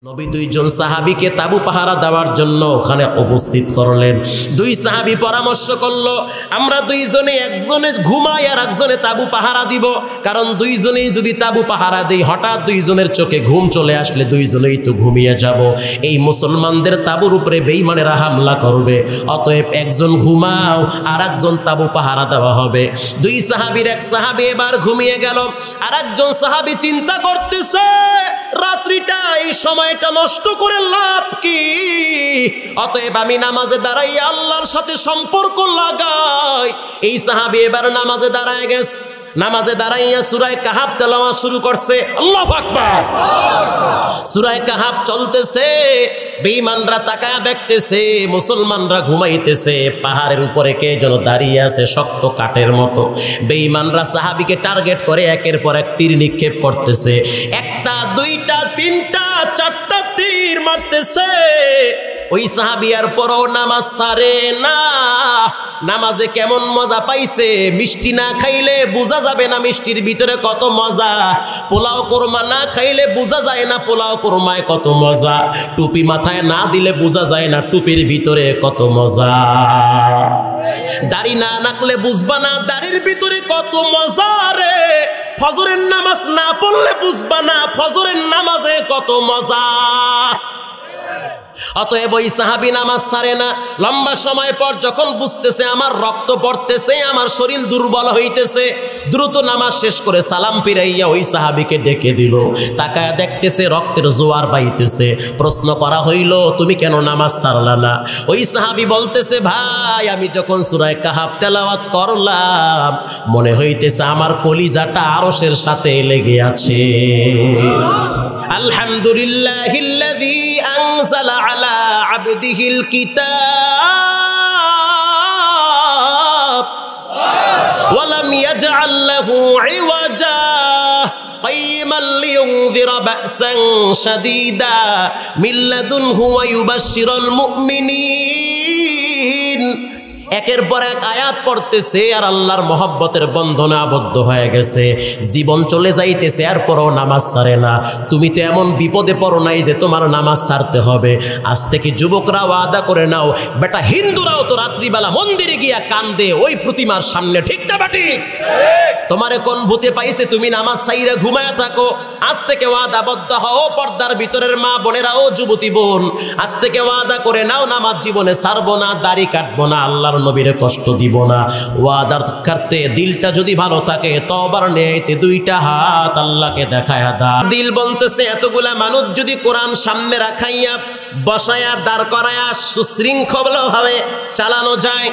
নবী দুইজন সাহাবীকে তাবু পাহারা দেওয়ার জন্য ওখানে উপস্থিত করলেন। দুই সাহাবী পরামর্শ করলো, আমরা দুইজনে একজনে ঘুমাই আর একজনে তাবু পাহারা দিব, কারণ দুইজনেই যদি তাবু পাহারা দেই হঠাৎ দুইজনের চোখে ঘুম চলে আসলে দুইজনেই তো ঘুমিয়ে যাব, এই মুসলমানদের তাবুর উপরে বেঈমানেরা হামলা করবে, অতএব একজন ঘুমাও আর একজন তাবু পাহারা দেওয়া হবে। দুই সাহাবীর এক সাহাবী এবার ঘুমিয়ে গেল, আর একজন সাহাবী চিন্তা করতেছে রাত্রিটা এই সময়টা নষ্ট করে লাভ কি, অতএব আমি নামাজে দাঁড়াই আল্লাহর সাথে সম্পর্ক লাগাই। এই সাহাবী এবার নামাজে দাঁড়ায় গেছে, নামাজে দাঁড়াইয়া সূরা কাহাফ তেলাওয়াত শুরু করছে। আল্লাহু আকবার। সূরা কাহাফ চলতেছে, বেঈমানরা তাকায়া দেখতেছে মুসলমানরা ঘুমাইতেছে, পাহাড়ের উপরে কে যেন দাঁড়িয়ে আছে শক্ত কাঠের মতো। বেঈমানরা সাহাবীকে টার্গেট করে একের পর এক তীর নিক্ষেপ করতেছে, একটা দুইটা তিনটা চারটা তীর মারতেছে। ওই সাহাবী আর পরও নামাজ ছাড়ে না। নামাজে কেমন মজা পাইছে, মিষ্টি না খাইলে বোঝা যাবে না মিষ্টির ভিতরে কত মজা, পোলাও কোরমা না খাইলে বোঝা যায় না পোলাও কোরমায় কত মজা, টুপি মাথায় না দিলে বোঝা যায় না টুপির ভিতরে কত মজা, দাড়ি না নাকলে বুঝবা না দাড়ির ভিতরে কত মজা রে, ফজরের নামাজ না পড়লে বুঝবা না ফজরের নামাজে কত মজা। অতএব ওই সাহাবী নামাজ ছাড়ে না। লম্বা সময় পর যখন বুঝতেছে আমার রক্ত পড়তেছে, আমার শরীর দুর্বল হইতেছে, দ্রুত নামাজ শেষ করে সালাম ফিরাইয়া ওই সাহাবীকে ডেকে দিল। তাকায়া দেখতেছে রক্তের জোয়ার বাইতেছে। প্রশ্ন করা হইল, তুমি কেন নামাজ ছাড়লা না? ওই সাহাবী বলতেছে, ভাই আমি যখন সূরা কাহাফ তেলাওয়াত করলাম মনে হইতেছে আমার কলিজাটা আরশের সাথে লেগে আছে। আলহামদুলিল্লাহিল্লাযী আনজালা আলা আবদিহিল কিতাব ওয়া লাম ইয়াজআল লাহু ইওয়াজা قيما لينذر بأسا شديدا من لدنه ويبشر المؤمنين। একের পর এক আয়াত পড়তেছে আর আল্লাহর মহব্বতের বন্ধনে আবদ্ধ হয়ে গেছে, জীবন চলে যাইতেছে আর পরও নামাজ ছাড়ে না। তুমি তো এমন বিপদে পড়ো নাই যে তোমার নামাজ ছাড়তে হবে। আজ থেকে যুবকরা ওয়াদা করে নাও, বেটা হিন্দুরাও তো রাত্রিবেলা মন্দিরে গিয়া কান্দে ওই প্রতিমার সামনে, ঠিক না বাটি? তোমারে কোন ভূতে পাইছে তুমি নামাজ ছাইরা ঘুমায়া থাকো? আজ থেকে ওয়াদাবদ্ধ হও, পর্দার ভিতরের মা বোনেরা ও যুবতী বোন, আজ থেকে ওয়াদা করে নাও নামাজ জীবনে ছাড়বো না, দাড়ি কাটবো না, আল্লাহর নবীরে কষ্ট দিব না। ওয়াদার করতে দিলটা যদি ভালো থাকে তওবার নিয়তে দুইটা হাত আল্লাহকে দেখায়া দাও। দিল বলতেছে এতগুলা মানুষ যদি কোরআন সামনে রাখাইয়া বসায়া দাঁড় করায়া সুশৃঙ্খলভাবে চালানো যায়,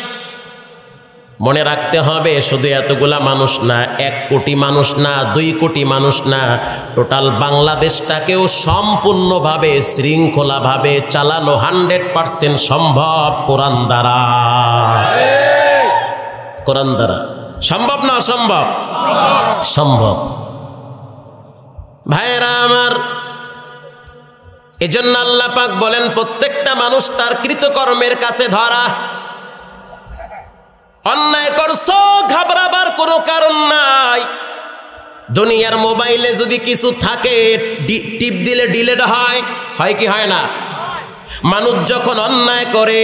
মনে রাখতে হবে শুধু এতগুলা মানুষ না, 1 কোটি মানুষ না, 2 কোটি মানুষ না, টোটাল বাংলাদেশটাকেও সম্পূর্ণভাবে শৃঙ্খলাভাবে চালানো 100% সম্ভব কোরআন দ্বারা। কোরআন দ্বারা সম্ভব না অসম্ভব? সম্ভব। ভাইরা আমার, এজন্য আল্লাহ পাক বলেন প্রত্যেকটা মানুষ তার কৃতকর্মের কাছে ধরা। অন্যায় করছো ঘাবড়াবার কোনো কারণ নাই। দুনিয়ার মোবাইলে যদি কিছু থাকে টিপ দিলে ডিলিট হয়, হয় কি হয় না? মানুষ যখন অন্যায় করে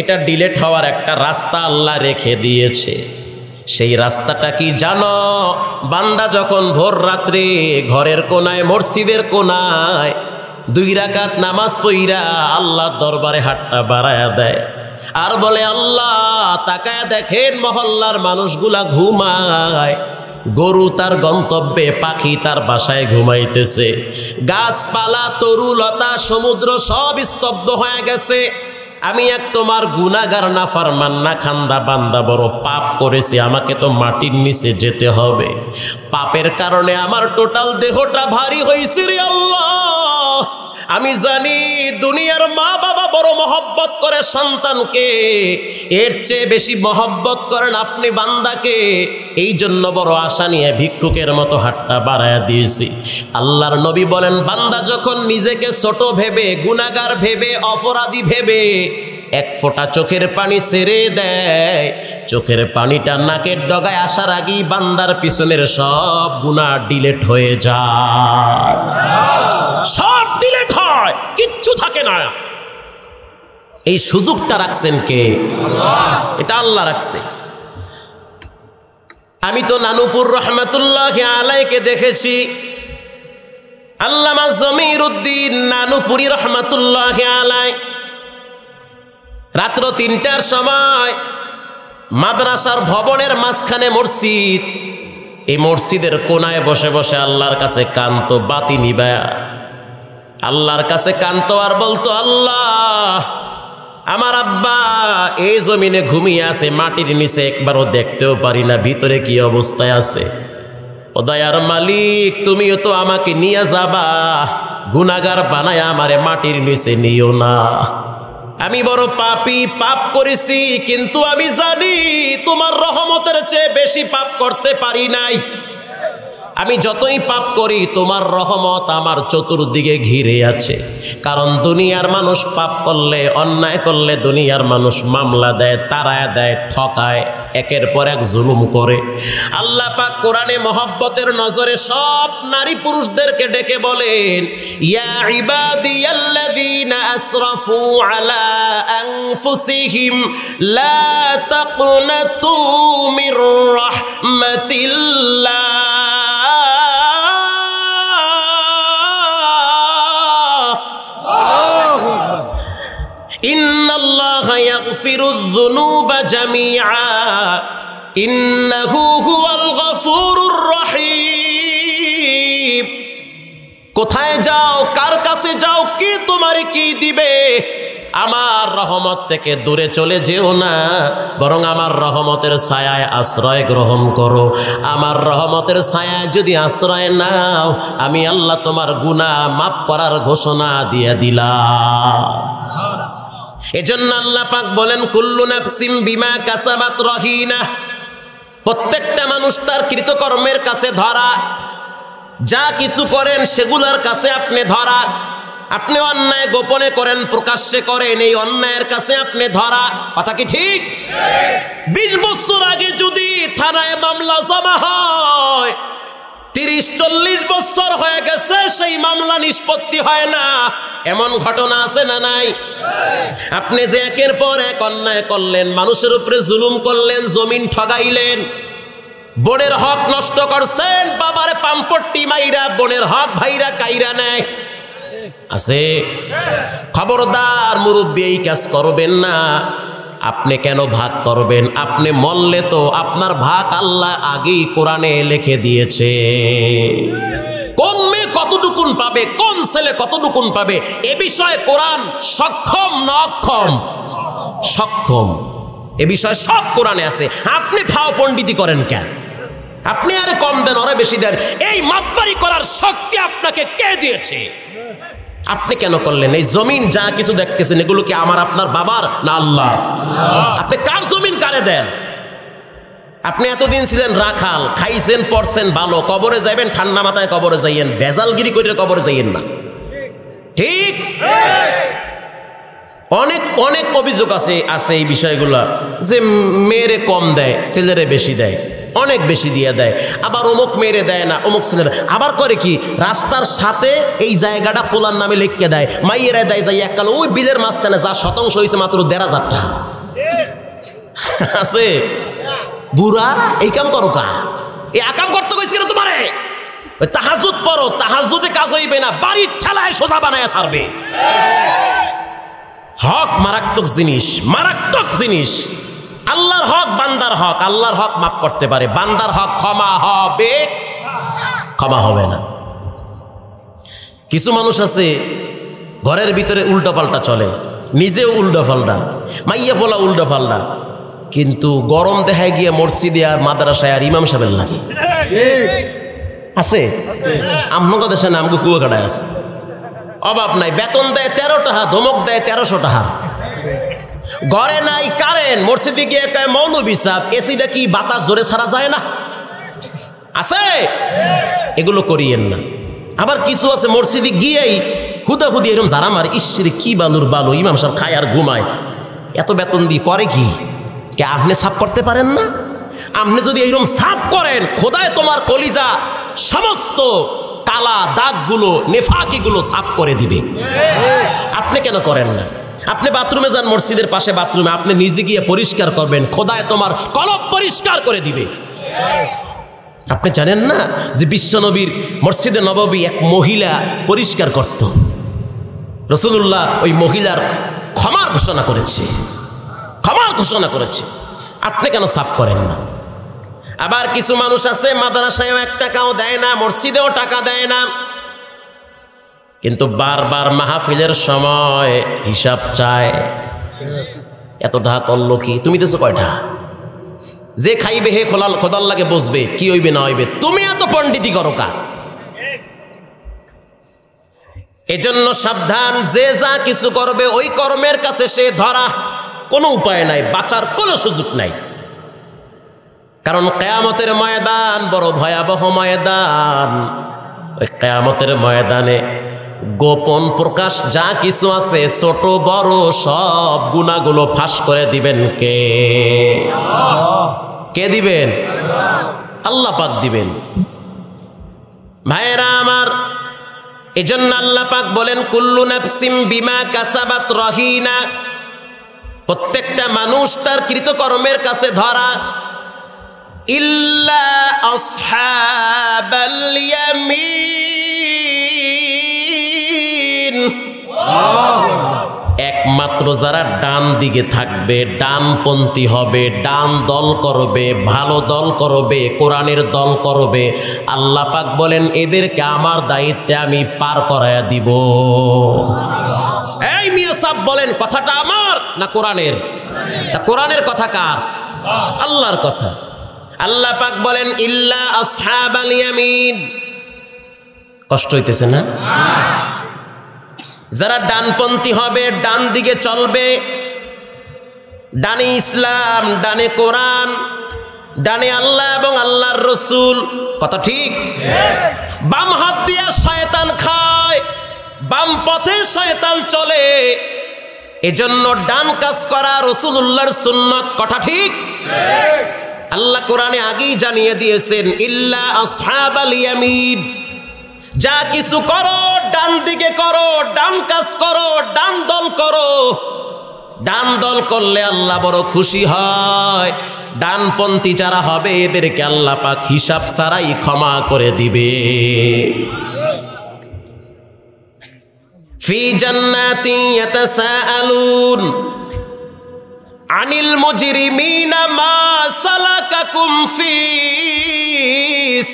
এটা ডিলিট হওয়ার একটা রাস্তা আল্লাহ রেখে দিয়েছে। সেই রাস্তাটা কি জানো? বান্দা যখন ভোর রাত্রে ঘরের কোনায় মসজিদের কোনায় 2 রাকাত নামাজ পড়িরা আল্লাহর দরবারে হাতটা বাড়ায়া দেয় আর বলে, আল্লাহ তাকায়া দেখেন মহল্লার মানুষগুলা ঘুমায়, গরু তার গন্তব্যে, পাখি তার বাসায় ঘুমাইতেছে, গাছপালা তরুলতা সমুদ্র সব স্তব্ধ হয়ে গেছে, আমি এক তোমার গুনাহগার নাফরমান না খান্দা বান্দা বড় পাপ করেছি, আমাকে তো মাটির নিচে যেতে হবে, পাপের কারণে আমার টোটাল দেহটা ভারী হয়েছে রে আল্লাহ। আমি জানি দুনিয়ার মা বাবা বড় মহব্বত করে সন্তানকে, এর চেয়ে বেশি মহব্বত করেন আপনি বান্দাকে, এই জন্য বড় আশা নিয়ে ভিক্ষুকের মতো হাতটা বাড়ায়া দিয়েছি। আল্লাহর নবী বলেন, বান্দা যখন নিজেকে ছোট ভেবে, গুনাহগার ভেবে, অপরাধী ভেবে 1 ফোঁটা চোখের পানি ছেড়ে দেয়, চোখের পানিটা নাকের ডগায় আসার আগেই বান্দার পিছনের সব গুনাহ ডিলিট হয়ে যায়, সব ডিলিট হয়। না। এই সুযোগটা রাখছেন কে? আল্লাহ। এটা আল্লাহ রাখছে। আমি তো নানুপুর রহমাতুল্লাহি আলাইকে দেখেছি, আল্লামা জমিরউদ্দিন নানুপুরি রহমাতুল্লাহি আলাই রাত্র ৩টার সময় মাদ্রাসার ভবনের মাঝখানে মসজিদ, এই মসজিদের কোনায় বসে বসে আল্লাহর কাছে কান্ত, বাতি নিবায়া আল্লাহর কাছে কান্ত আর বলতো, আল্লাহ আমার আব্বা এই জমিনে ঘুমিয়ে আছে, মাটির নিচে একবারও দেখতেও পারি না ভিতরে কি অবস্থায় আছে। ও দয়ার মালিক, তুমিও তো আমাকে নিয়ে যাবা, গুনাহগার বানায় আমারে মাটির নিচে নিও না। আমি বড় পাপী, পাপ করেছি, কিন্তু আমি জানি তোমার রহমতের চেয়ে বেশি পাপ করতে পারি নাই। আমি যতই পাপ করি তোমার রহমত আমার চতুর্দিকে ঘিরে আছে। কারণ দুনিয়ার মানুষ পাপ করলে, অন্যায় করলে দুনিয়ার মানুষ মামলা দেয়, তাড়ায় দেয়, ঠকায়, একের পর এক জুলুম করে। আল্লাহ পাক কোরআনে মহব্বতের নজরে সব নারী পুরুষদেরকে ডেকে বলেন, ইয়া ইবাদিয়াল্লাযীনা আসরাফু আলা আনফুসিহিম লা তাকনাতু মির রাহমাতিল্লাহ ইন্নাল্লাহা ইয়াগফিরুয যুনুবা জামিআ ইন্নাহু হুয়াল গফুরুর রহিম। কোথায় যাও, কার কাছে যাও, কে তোমারে কি দিবে? আমার রহমত থেকে দূরে চলে যেও না, বরং আমার রহমতের ছায়ায় আশ্রয় গ্রহণ করো। আমার রহমতের ছায়ায় যদি আশ্রয় নাও, আমি আল্লাহ তোমার গুনাহ মাফ করার ঘোষণা দিয়ে দিলাম। এজন্য আল্লাহ পাক বলেন, কুল্লু নাফসিন বিমা কাসাবাত রহিনা। প্রত্যেকটা মানুষ তার কৃতকর্মের কাছে ধরা। যা কিছু করেন সেগুলোর কাছে আপনি ধরা। আপনি অন্যায় গোপনে করেন, প্রকাশ্যে করেন, এই অন্যায়ের কাছে আপনি ধরা। কথা কি ঠিক? 20 বছর আগে যদি থানায় মামলা জমা হয়, 30-40 বছর হয়ে গেছে সেই মামলা নিষ্পত্তি হয় না, এমন ঘটনা আছে না নাই? আপনি যে একের পর এক অন্যায় করলেন, মানুষের উপরে জুলুম করলেন, জমিন ঠগাইলেন, বোনের হক নষ্ট করছেন, বাবারে পাম্পট্টি মাইরা বোনের হক ভাইরা কাইরা নেয়, আছে? খবরদার মুরব্বী, এই কাজ করবেন না। আপনি কেন ভাগ করবেন? আপনি মরলে তো আপনার ভাগ আল্লাহ আগেই কোরআনে লিখে দিয়েছে। কোন মেয়ে কতটুকুন পাবে, কোন ছেলে কতটুকুন পাবে, এ বিষয়ে কোরআন সক্ষম না অক্ষম? সক্ষম। এ বিষয়ে সব কোরআনে আছে। আপনি ফাও পণ্ডিতি করেন কেন? আপনি আরে কম দেন, ওরা বেশি দেন, এই মাপবারি করার শক্তি আপনাকে কে দিয়েছে? আপনি কেন করলেন? এই জমিন যা কিছু দেখতেছেন এগুলো কি আমার আপনার বাবার না আল্লাহ? আপনি কার জমিন কারে দেন? আপনি এতদিন ছিলেন রাখাল, খাইছেন পড়ছেন ভালো, কবরে যাইবেন ঠান্ডা মাথায় কবরে যাইয়েন, ভেজালগিরি করে কবরে যাইয়েন না, ঠিক? অনেক অনেক অভিযোগ আছে এই বিষয়গুলো, যে মেয়েরে কম দেয়, ছেলেরে বেশি দেয়, অনেক বেশি দিয়ে দেয়, আবার অমুক মেয়েরে দেয় না, অমুক ছেলেরা আবার করে কি রাস্তার সাথে এই জায়গাটা পোলার নামে লিখকে দেয়, মাইয়েরা দেয় যাই এককাল ওই বিলের মাঝখানে যা শতাংশ হয়েছে মাত্র 1,500 টাকা আছে। বুড়া এই কাম করো কা? এই আকাম করতে কইছি না তোমারে? তাহাজ্জুদ পড়ো, তাহাজ্জুদে কাজ হইবে না, বাড়ির ঠেলায় সোজা বানায় ছাড়বে। হক মারাত্মক জিনিস, মারাত্মক জিনিস। আল্লাহর হক, বান্দার হক, আল্লাহর হক মাফ করতে পারে, বান্দার হক ক্ষমা হবে, ক্ষমা হবে না। কিছু মানুষ আছে ঘরের ভিতরে উল্টো পাল্টা চলে, নিজেও উল্টো পাল্টা, মাইয়া বলা উল্টো পাল্টা, কিন্তু গরম দেখায় গিয়ে মসজিদে আর মাদ্রাসায় আর ইমাম সাহেবের লাগে। আছে আমনগো দেশে না, আমগো কুয়াকাটায় আছে, অভাব নাই, বেতন দেয় 13 টাকা, ধমক দেয় 1300 টাকার, ঘরে নাই কারেন্ট, মসজিদে গিয়ে কয় মৌলবী সাহেব এসিটা কি বাতাস জোরে ছাড়া যায় না? আছে? এগুলো করিয়েন না। আবার কিছু আছে মসজিদে গিয়েই হুদাহুদি এরকম যারা মারে, ইশ্বরে কি বালুর বালু, ইমাম সাহেব খায় আর ঘুমায়, এত বেতন দিয়ে করে কি? কে আপনি সাফ করতে পারেন না? আপনি যদি এইরকম সাফ করেন, খোদায় তোমার কলিজা সমস্ত কালা দাগগুলো, নেফাকিগুলো সাফ করে দিবে। আপনি আপনি কেন করেন না? আপনি বাথরুমে যান, মসজিদের পাশে বাথরুমে, আপনি নিজে গিয়ে পরিষ্কার করবেন, খোদায় তোমার কলব পরিষ্কার করে দিবে। আপনি জানেন না যে বিশ্বনবীর মসজিদে নববী এক মহিলা পরিষ্কার করত, রাসূলুল্লাহ ওই মহিলার ক্ষমার ঘোষণা করেছে, ক্ষমার ঘোষণা করেছে। আপনি কেন সাফ করেন না? আবার কিছু মানুষ আছে মাদ্রাসায়ও 1 টাকাও দেয় না, মসজিদেও টাকা দেয় না, কিন্তু বারবার মাহফিলের সময় হিসাব চায়। এত টাকা করলো কি? তুমি দেছো কয়টা? যে খাইবে হে খোদার লাগে বসবে, কি হইবে না হইবে, তুমি এত পণ্ডিতি করো কা? এজন্য সাবধান, যে যা কিছু করবে ওই কর্মের কাছে সে ধরা, কোনো উপায় নাই, বাঁচার কোনো সুযোগ নাই। কারণ কিয়ামতের ময়দান বড় ভয়াবহ ময়দান। ওই কিয়ামতের ময়দানে গোপন প্রকাশ যা কিছু আছে, ছোট বড় সব গুনাহগুলো ফাঁস করে দিবেন কে? কে দিবেন? আল্লাহ পাক দিবেন। ভাইরা আমার, এজন্য আল্লাহ পাক বলেন কুল্লু নাফসিম বিমা কাসাবাত রহিনা, প্রত্যেকটা মানুষ তার কৃতকর্মের কাছে ধরা। ইল্লা আসহাবাল ইয়ামিন, একমাত্র যারা ডান দিকে থাকবে, ডানপন্থী হবে, ডান দল করবে, ভালো দল করবে, কোরআনের দল করবে, আল্লাহ পাক বলেন এদেরকে আমার দায়িত্বে আমি পার করায়া দিব। এই মিয়া সাহেব বলেন, কথাটা আমার না কোরআনের? তা কোরআনের কথা কার? আল্লাহর কথা। আল্লাহ পাক বলেন ইল্লা আসহাবাল ইয়ামিন। কষ্ট হইতেছে না? যারা ডানপন্থী হবে, ডান দিকে চলবে, ডানে ইসলাম, ডানে কোরআন, ডানে আল্লাহ এবং আল্লাহর রসুল, কথা ঠিক? বাম হাত দিয়ে শয়তান খায়, বাম পথে শয়তান চলে, এজন্য ডান কাজ করা রাসূলুল্লাহর সুন্নাত, কথা ঠিক? আল্লাহ কোরআনে আগেই জানিয়ে দিয়েছেন ইল্লা আসহাবাল ইয়ামিন, যা কিছু করো ডান দিকে করো, ডান কাজ করো, ডান দল করো। ডান দল করলে আল্লাহ বড় খুশি হয়। ডানপন্থী যারা হবে এদেরকে আল্লাহ পাক হিসাব ছাড়াই ক্ষমা করে দিবে। ফি জান্নাতি ইয়াতাসাআলুন আনিল মুজরিমিনা মা সালাকাকুম ফি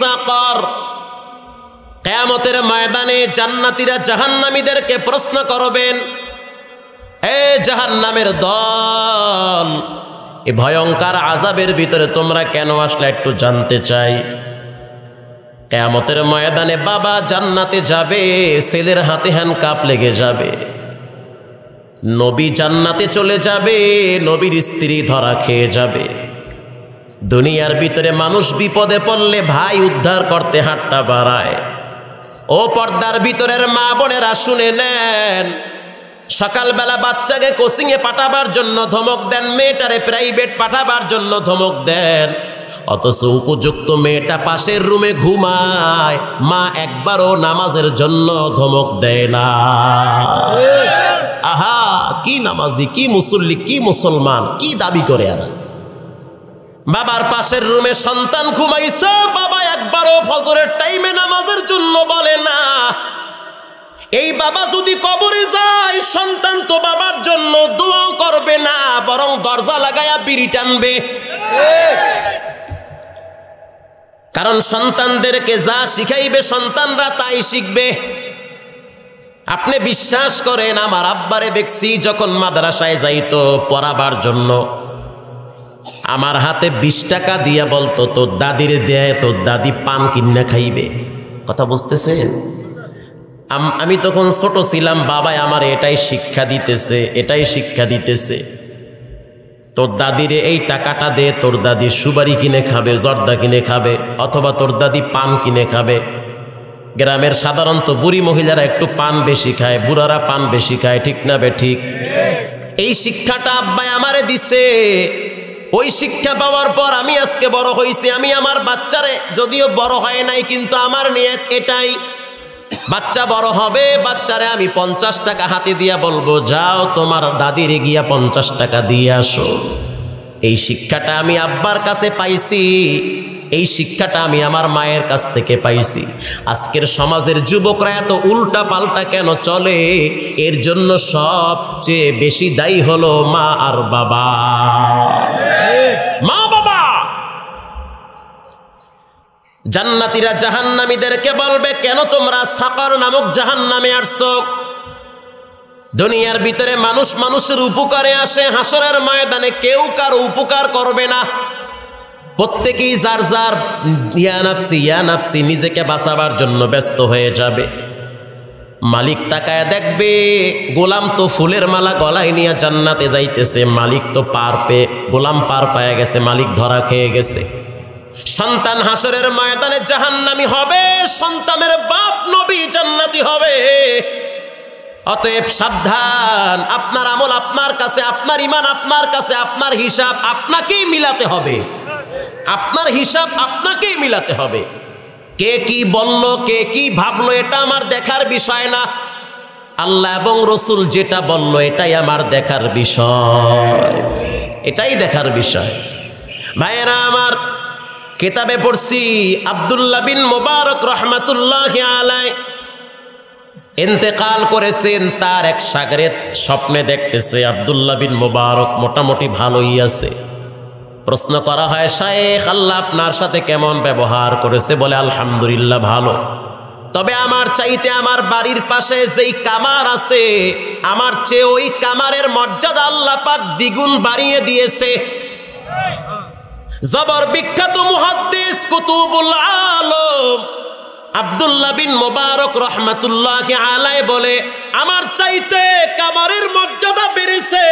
সাকার। কিয়ামতের ময়দানে জান্নাতীরা জাহান্নামীদেরকে প্রশ্ন করবেন, এ জাহান্নামের দল, এই ভয়ঙ্কর আযাবের ভিতরে তোমরা কেন আসলে একটু জানতে চাই। কিয়ামতের ময়দানে বাবা জান্নাতে যাবে, ছেলের হাতে হ্যান্ডকাপ লেগে যাবে। নবী জান্নাতে চলে যাবে, নবীর স্ত্রী ধরা খেয়ে যাবে। দুনিয়ার ভিতরে মানুষ বিপদে পড়লে ভাই উদ্ধার করতে হাতটা বাড়ায়। ও পর্দার ভিতরের মা বোনেরা শুনে নেন, সকালবেলা বাচ্চাকে কোচিংয়ে পাঠাবার জন্য ধমক দেন, মেয়েটারে প্রাইভেট পাঠাবার জন্য ধমক দেন, অথচ উপযুক্ত মেয়েটা পাশের রুমে ঘুমায়, মা একবারও নামাজের জন্য ধমক দেয় না। আহা, কি নামাজি, কি মুসল্লি, কি মুসলমান, কি দাবি করে আর। বাবার পাশের রুমে সন্তান ঘুমাইছে, বাবা একবারও ফজরের টাইমে নামাজের জন্য বলে না। এই বাবা যদি কবরে যায়, সন্তান তো বাবার জন্য দোয়াও করবে না, বরং দরজা লাগায়া বিড়ি টানবে। কারণ সন্তানদেরকে যা শিখাইবে সন্তানরা তাই শিখবে। আপনি বিশ্বাস করেন, আমার আব্বারে দেখছি যখন মাদ্রাসায় যাইতো পড়াবার জন্য, আমার হাতে 20 টাকা দিয়া বলতো তোর দাদিরে দেয়, তোর দাদি পান কিনে খাইবে। কথা বুঝতেছেন? আমি তখন ছোট ছিলাম, বাবাই আমার এটাই শিক্ষা দিতেছে, এটাই শিক্ষা দিতেছে, তোর দাদিরে এই টাকাটা দে, তোর দাদি সুপারি কিনে খাবে, জর্দা কিনে খাবে, অথবা তোর দাদি পান কিনে খাবে। গ্রামের সাধারণত বুড়ি মহিলারা একটু পান বেশি খায়, বুড়ারা পান বেশি খায়, ঠিক না বে ঠিক? এই শিক্ষাটা আব্বাই আমারে দিছে। ওই শিক্ষা পাওয়ার পর আমি আজকে বড় হয়েছি। আমি আমার বাচ্চারে, যদিও বড় হয় নাই, কিন্তু আমার নিয়ত এটাই, বাচ্চা বড় হবে, বাচ্চারে আমি 50 টাকা হাতে দিয়া বলবো, যাও তোমার দাদিরে গিয়া 50 টাকা দিয়ে আসো। এই শিক্ষাটা আমি আব্বার কাছে পাইছি, এই শিক্ষাটা আমি আমার মায়ের কাছ থেকে পাইছি। আজকের সমাজের যুবকরা এত উল্টা পাল্টা কেন চলে? এর জন্য সবচেয়ে বেশি দায়ী হলো মা আর বাবা। মা বাবা। জান্নাতীরা জাহান্নামীদেরকে বলবে, কেন তোমরা সাকার নামক জাহান্নামে আসছো? দুনিয়ার ভিতরে মানুষ মানুষের উপকারে আসে, হাসরের ময়দানে কেউ কারো উপকার করবে না। প্রত্যেকেই যার যার ইয়া নাফসি নিজেকে বাঁচাবার জন্য ব্যস্ত হয়ে যাবে। মালিক তাকায় দেখবে, গোলাম তো ফুলের মালা গলায় নিয়ে জান্নাতে যাইতেছে, মালিক তো গোলাম পার পায়া গেছে, মালিক ধরা খেয়ে গেছে। সন্তান হাসরের ময়দানে জাহান্নামী হবে, সন্তানের বাপ নবী জান্নাতি হবে। অতএব সাবধান, আপনার আমল আপনার কাছে, আপনার ঈমান আপনার কাছে, আপনার হিসাব আপনাকেই মিলাতে হবে, আপনার হিসাব আপনাকেই মিলাতে হবে। কে কি বলল, কে কি ভাবলো, এটা আমার দেখার বিষয় না। আল্লাহ এবং রসুল যেটা বলল এটাই আমার দেখার বিষয়, এটাই দেখার বিষয়। ভাইয়েরা আমার, কিতাবে পড়ছি আব্দুল্লাহ বিন মুবারক রহমাতুল্লাহি আলাইহি ইন্তেকাল করেছেন। তার এক শাগরেদ স্বপ্নে দেখতেছে আব্দুল্লাহ বিন মুবারক মোটামুটি ভালোই আছে। প্রশ্ন করা হয়, শায়েখ আল্লাহ আপনার সাথে কেমন ব্যবহার করেছে? বলে, আলহামদুলিল্লাহ ভালো, তবে আমার চাইতে আমার বাড়ির পাশে যেই কামার আছে, আমার চেয়ে ওই কামারের মর্যাদা আল্লাহ পাক দ্বিগুণ বাড়িয়ে দিয়েছে। জবর বিখ্যাত মুহাদ্দিস কুতুবুল আলম আব্দুল্লাহ বিন মুবারক রহমাতুল্লাহি আলাইহি বলে, আমার চাইতে কামারের মর্যাদা বেড়েছে।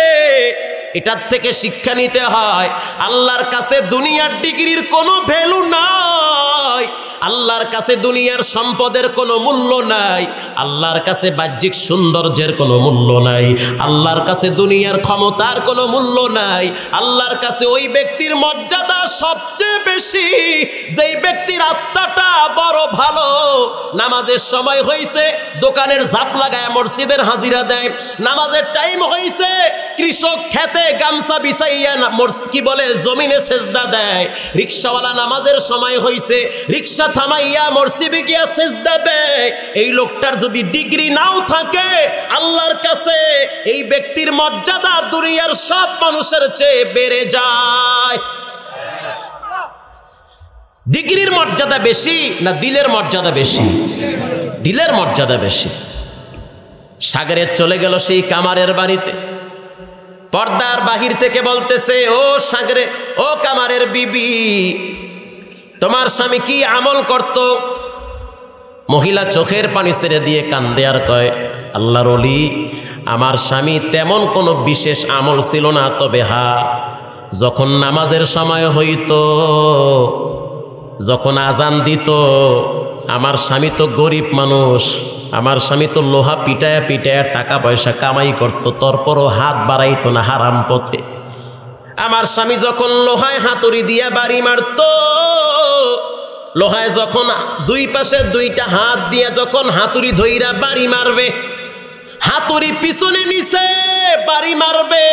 এটার থেকে শিক্ষা নিতে হয়, আল্লাহর কাছে দুনিয়ার ডিগ্রির কোনো ভ্যালু নাই, আল্লাহর কাছে দুনিয়ার সম্পদের কোনো মূল্য নাই, আল্লাহর কাছে বাহ্যিক সৌন্দর্যের কোনো মূল্য নাই, আল্লাহর কাছে দুনিয়ার ক্ষমতার কোনো মূল্য নাই। আল্লাহর কাছে ওই ব্যক্তির মর্যাদা সবচেয়ে বেশি যেই ব্যক্তির আত্মাটা বড় ভালো। নামাজের সময় হয়েছে, দোকানের ঝাপ লাগায় মসজিদের হাজিরা দেয়। নামাজের টাইম হয়েছে, কৃষক খেতে গামছা বিছাইয়া কি বলে জমিনে সেজদা দেয়। রিকশাওয়ালা নামাজের সময় হয়েছে, রিকশা থামাইয়া মসজিদে গিয়া সেজদা দেয়। এই লোকটার যদি ডিগ্রি নাও থাকে, আল্লাহর কাছে এই ব্যক্তির মর্যাদা দুনিয়ার সব মানুষের চেয়ে বেড়ে যায়। ডিগ্রির মর্যাদা বেশি না দিলের মর্যাদা বেশি? দিলের মর্যাদা বেশি। সাগরে চলে গেল সেই কামারের বাড়িতে, পর্দার বাহির থেকে বলতেছে, ও সাগরে, ও কামারের বিবি, তোমার স্বামী কি আমল করত? মহিলা চোখের পানি ছেড়ে দিয়ে কান্দে আর কয়, আল্লাহর ওলি, আমার স্বামী তেমন কোনো বিশেষ আমল ছিল না, তবে যখন নামাজের সময় হইত, যখন আজান দিত, আমার স্বামী তো গরিব মানুষ, আমার স্বামী তো লোহা পিটায়া পিটায়া টাকা পয়সা কামাই করত, তারপরও হাত বাড়াইতো না হারাম পথে। আমার স্বামী যখন লোহায় হাতুড়ি দিয়া বাড়ি মারত, লোহায় যখন দুই পাশে দুইটা হাত দিয়ে যখন হাতুড়ি ধইরা বাড়ি মারবে, হাতুড়ি পিছনে নিচে বাড়ি মারবে,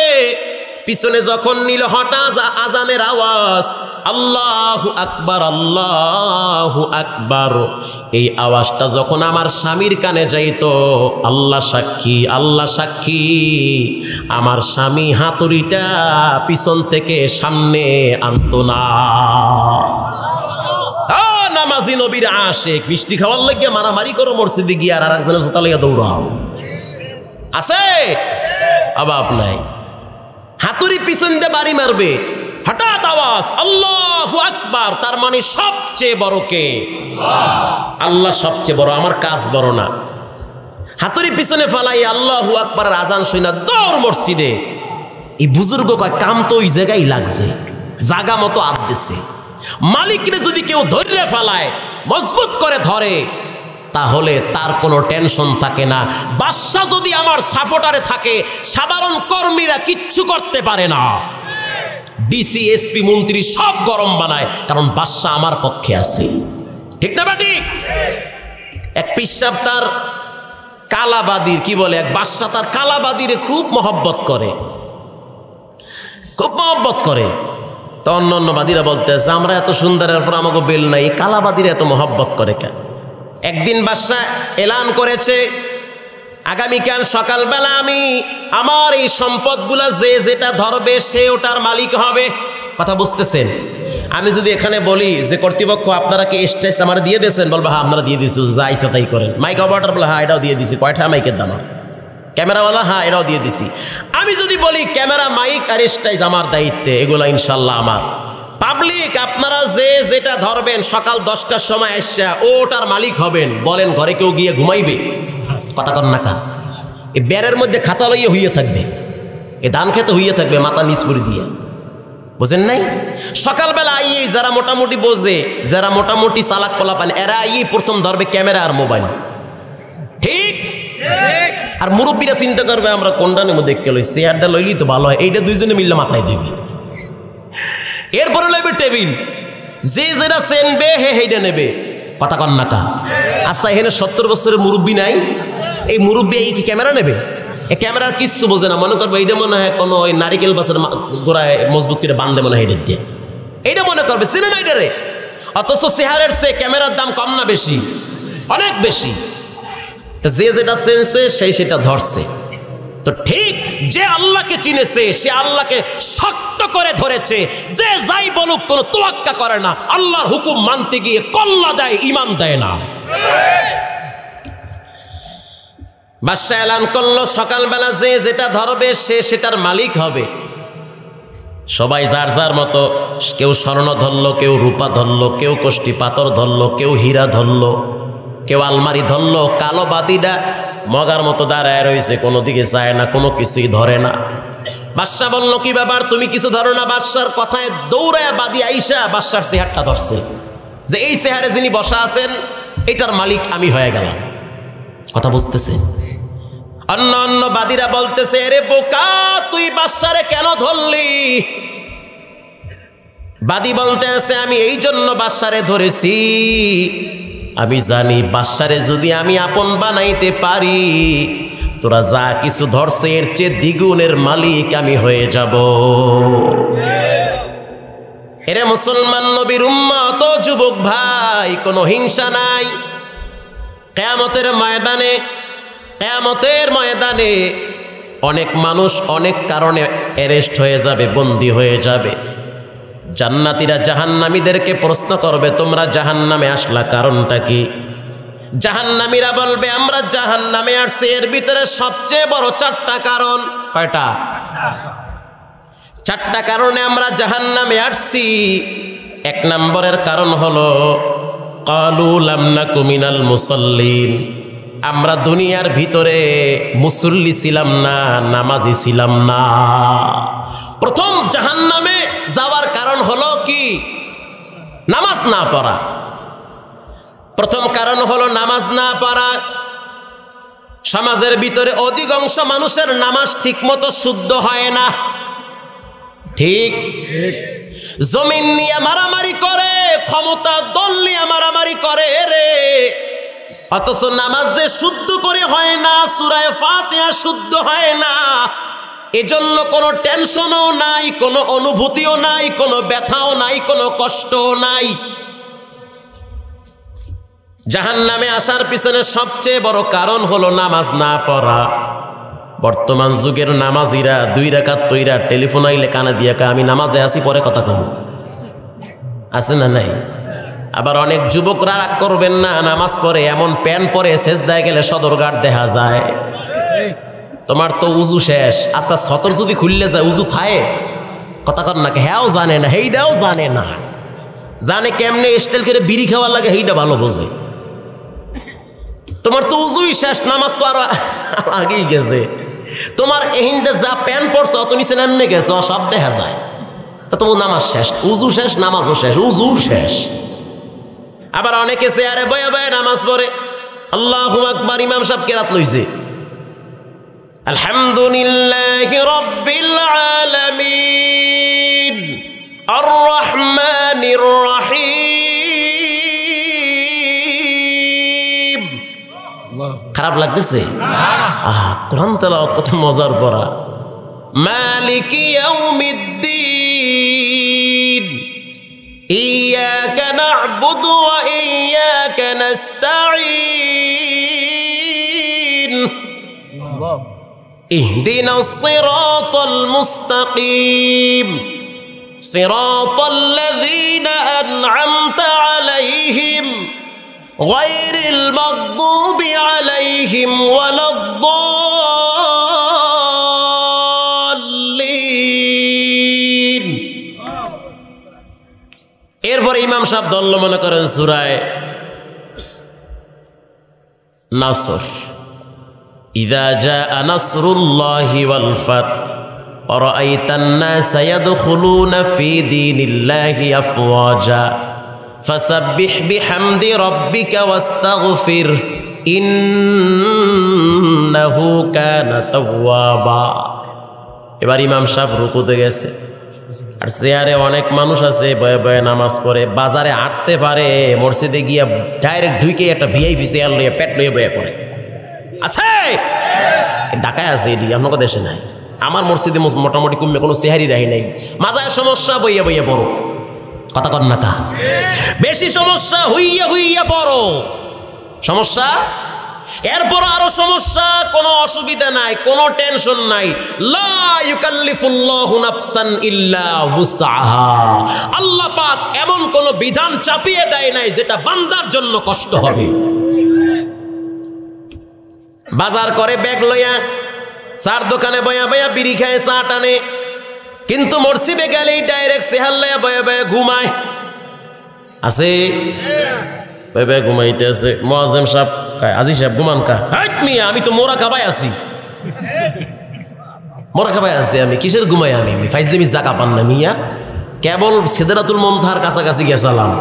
পিছনে যখন নিল হঠাৎ আজানের আওয়াজ, আল্লাহু আকবার, আল্লাহু আকবার, এই আওয়াজটা যখন আমার স্বামীর কানে যাইত, আল্লাহ সাক্ষী, আল্লাহ সাক্ষী, আমার স্বামী হাতুড়িটা পিছন থেকে সামনে আনতো না। নামাজি নবীর আশেক, মিষ্টি খাওয়ার লাগিয়া মারামারি করো মসজিদে গিয়ে, আর একজনের জুতা লাগিয়া দৌড়াও, আছে? অভাব নাই। হাতুড়ি পিছন দিয়ে বাড়ি মারবে, হঠাৎ আওয়াজ আল্লাহু আকবার, তার মানে সবচেয়ে বড় কে? আল্লাহ সবচেয়ে বড়, আমার কাজ বড় না। হাতুড়ি পিছনে ফালাই আল্লাহু আকবার আজান শুনা দৌড় মসজিদে। এই বুজুর্গ কয়, কাম তো ওই জায়গায় লাগছে, জাগা মতো আদ দিছে। মালিকরে যদি কেউ ধরে ফেলায়, মজবুত করে ধরে, তাহলে তার কোনো টেনশন থাকে না। বাদশা যদি আমার সাপোর্টারে থাকে, সাধারণ কর্মীরা কিচ্ছু করতে পারে না। ডিসি, এসপি, মন্ত্রী সব গরম বানায়, কারণ বাদশা আমার পক্ষে আছে। ঠিক না ঠিক? এক পিসাব তার কালাবাদির কি বলে, এক বাদশা তার কালাবাদিরে খুব মহব্বত করে, খুব মহব্বত করে। তো অন্য অন্য বাদীরা বলতেছে আমরা এত সুন্দরের পর আমাকে বেল নাই, কালাবাদীরা এত মহব্বত করে কেন? একদিন বাদশা এলান করেছে আগামীকাল সকালবেলা আমি আমার এই সম্পদগুলা যে যেটা ধরবে সে ওটার মালিক হবে। কথা বুঝতেছেন? আমি যদি এখানে বলি যে কর্তৃপক্ষ আপনারা কি স্টেজ আমার দিয়ে দিয়েছেন, বলবো হ্যাঁ আপনারা দিয়ে দিচ্ছি, যা ইচ্ছা তাই করেন। মাইক অপারেটর বলে হ্যাঁ এটাও দিয়ে দিছি, কয়টা মাইকের দাম? ক্যামেরাওয়ালা হ্যাঁ এটাও দিয়ে দিছি। আমি যদি বলি ক্যামেরা মাইক আর স্টেজ আমার দায়িত্বে, এগুলো ইনশাল্লাহ আমার। পাবলিক আপনারা যে যেটা ধরবেন সকাল 10টার সময় এসে ওটার মালিক হবেন। বলেন ঘরে কেউ গিয়ে ঘুমাইবে? কথা কর না কা, এই বেড়ের মধ্যে খাতা লইয়ে হইয়ে থাকবে, এ ধান খেতে হইয়ে থাকবে মাথা নিচ করে দিয়ে, বুঝেন নাই? সকালবেলা আইয়ে যারা মোটামুটি বোঝে, যারা মোটামুটি চালাক পোলাপান, এরা আইয়ে প্রথম ধরবে ক্যামেরা আর মোবাইল, ঠিক? আর মুরব্বীরা চিন্তা করবে আমরা কোনটা নেবো, দেখতে লই চেয়ারটা লইলি তো ভালো হয়, এইটা দুইজনে মিললে মাথায় দিবি। এরপরে লইবে টেবিল, যে যেটা চেনবে হে হেইটা নেবে। কথা কন না কা? আচ্ছা এখানে 70 বছরের মুরব্বী নাই, এই মুরব্বী এই কি ক্যামেরা নেবে? এই ক্যামেরার কিচ্ছু বোঝে না, মনে করবে এইটা মনে হয় কোনো ওই নারিকেল বাসের গোড়ায় মজবুত করে বান্ধে মনে হয় হেঁটে দিয়ে, এইটা মনে করবে সিনেমা এটারে। অথচ চেহারের সে ক্যামেরার দাম কম না বেশি? অনেক বেশি। তো যে যেটা চেনছে সেই সেটা ধরছে। তো ঠিক যে আল্লাহকে চিনেছে সে আল্লাহকে শক্ত করে ধরেছে, যে যাই বলুক কোনো তোয়াক্কা করে না, আল্লাহর হুকুম মানতে গিয়ে কল্লা দেয়, ইমান দেয় না। বাদশা এলান করলো সকালবেলা যে যেটা ধরবে সে সেটার মালিক হবে। সবাই যার যার মতো, কেউ স্বর্ণ ধরলো, কেউ রূপা ধরলো, কেউ কষ্টি পাথর ধরলো, কেউ হীরা ধরলো, কেউ আলমারি ধরলো। কালো বাদিটা মগার মতো দাঁড়ায় রয়েছে, কোনো দিকে যায় না, কোনো কিছুই ধরে না। বাদশা বলল কি ব্যাপার, তুমি কিছু ধরো না? বাদশার কথায় দৌড়ায় বাদি আইসা বাদশার চেহারটা ধরছে, যে এই চেহারে যিনি বসা আছেন এটার মালিক আমি হয়ে গেলাম। কথা বুঝতেছে? অন্য অন্য বাদীরা বলতেছে এরে বোকা, তুই বাদশারে কেন ধরলি? বাদী বলতেছে আমি এই জন্য বাদশারে ধরেছি, আমি জানি বাদশারে যদি আমি আপন বানাইতে পারি, তোরা যা কিছু ধরছে এর চেয়ে দ্বিগুণের মালিক আমি হয়ে যাব। এরে মুসলমান নবীর উম্মত ও যুবক ভাই, কোনো হিংসা নাই। কিয়ামতের ময়দানে অনেক মানুষ অনেক কারণে অ্যারেস্ট হয়ে যাবে, বন্দী হয়ে যাবে। জান্নাতীরা জাহান্নামীদেরকে প্রশ্ন করবে তোমরা জাহান্নামে আসলা কারণটা কি? জাহান্নামীরা বলবে আমরা জাহান্নামে আসছি এর ভিতরে সবচেয়ে বড় 4টা কারণ। কয়টা? 4টা কারণে আমরা জাহান্নামে আসছি। 1 নম্বরের কারণ হলো ক্বালু লাম নাকু মিনাল মুসাল্লিন, আমরা দুনিয়ার ভিতরে মুসল্লি ছিলাম না, নামাজি ছিলাম না। প্রথম জাহান্নামে যাওয়ার কারণ হলো কি? নামাজ না পড়া। প্রথম কারণ হলো নামাজ না পড়া। সমাজের ভিতরে অধিকাংশ মানুষের নামাজ ঠিকমতো শুদ্ধ হয় না, ঠিক? জমিন নিয়ে মারামারি করে, ক্ষমতা দল নিয়ে মারামারি করে রে, অথচ নামাজ যে শুদ্ধ করে হয় না, সূরা ফাতিহা শুদ্ধ হয় না। এজন্য কোনো টেনশনও নাই, কোনো অনুভূতিও নাই, কোনো ব্যথাও নাই, কোনো কষ্টও নাই। জাহান্নামে আসার পিছনে সবচেয়ে বড় কারণ হলো নামাজ না পড়া। বর্তমান যুগের নামাজিরা 2 রাকাত পইরা টেলিফোন আইলে কানে দিয়া কা আমি নামাজে আছি, পরে কথা কব, আছে না নাই? আবার অনেক যুবকরা রাগ করবেন না, নামাজ পড়ে এমন প্যান্ট পরে সেজদায় গেলে সদরঘাট দেখা যায়। তোমার তো উজু শেষ, আচ্ছা সতর যদি খুললে যায় উজু থায়? কথা কর না, হ্যাঁও জানে না, হেইটাও জানে না। জানে কেমনে স্টাইল করে বিড়ি খাওয়ার লাগে, হেইটা ভালো বোঝে। তোমার তো উজুই শেষ, নামাজ তো আরো আগেই গেছে। তোমার এহিন্দে যা প্যান্ট পড়ছে অত নিচে নামনে গেছে, সব দেখা যায়। তা তবু নামাজ শেষ, উজু শেষ, নামাজও শেষ, উজু শেষ। আবার অনেকে চেয়ারে বয়ে বয়ে নামাজ পড়ে। আল্লাহু আকবার, ইমাম সাহেব কেরাত লইছে, আলহামদুলিল্লাহি রাব্বিল আলামিন আর রহমানির রহিম লাগতেছে? কোরআন তেলাওয়াত কত মজার পড়া। মালিকি ইয়াউমিদ্দিন ইয়্যাকা না'বুদু ওয়া ইয়্যাকা নাস্তাঈন ইহদিনাস সিরাতাল মুস্তাকিম সিরাতাল লাযীনা আন'আমতা আলাইহিম গায়রিল মাগদুবি আলাইহিম ওয়ালাদ-দাল্লিন। এরপরে ইমাম সাহেব ধরল মনে করেন সূরায়ে নাসর, ইযা জাআ নাসরুল্লাহি ওয়াল ফাত ওয়া রাআইতান নাসা ইয়াদখুলুনা ফি দীনিল্লাহি আফওয়াজা ফাসাব্বিহ বিহামদি রাব্বিকা ওয়াস্তাগফির ইন্নাহু কানা তাওয়াবা। এবার ইমাম সাহেব রুকুতে গেছে, আর চেয়ারে অনেক মানুষ আছে বয়ে বয়ে নামাজ পড়ে, বাজারে হাঁটতে পারে, মসজিদে গিয়া ডাইরেক্ট ঢুকে একটা ভিআইপি চেয়ার লইয়া পেট লইয়া বয়ে পড়ে আছে, ঢাকায় আছে, এদিকে আপনার দেশে নাই। আমার মসজিদে মোটামুটি কমবে কোনো চেহারি রাহি নাই, মাজায় সমস্যা বইয়া বইয়া পড়ো, কথা কর না কা, বেশি সমস্যা হইয়া হইয়া পড়ো, সমস্যা এরপর আরো সমস্যা, কোনো অসুবিধা নাই, কোনো টেনশন নাই। লা ইউকাল্লিফুল্লাহু নাফসান ইল্লা উসআহা, আল্লাহ পাক এমন কোন বিধান চাপিয়ে দেয় নাই যেটা বান্দার জন্য কষ্ট হবে। বাজার করে ব্যাগ লইয়া চার দোকানে বয়া বয়া বিড়ি খায়, চা টানে, কিন্তু মসজিদে গেলেই ডাইরেক্ট সেহার লইয়া বয়া বয়া ঘুমায় আছে, বয়া বয়া ঘুমাইতে আছে। মুয়াজ্জিম সাহেব আজি সাহেব ঘুমান কা, মিয়া আমি তো মোরা খাবাই আছি, মোরা খাবাই আছি, আমি কিসের ঘুমাই, আমি ফাইজলিমি জায়গা পান না মিয়া, কেবল সিদরাতুল মুনতাহার কাছাকাছি গেছিলাম,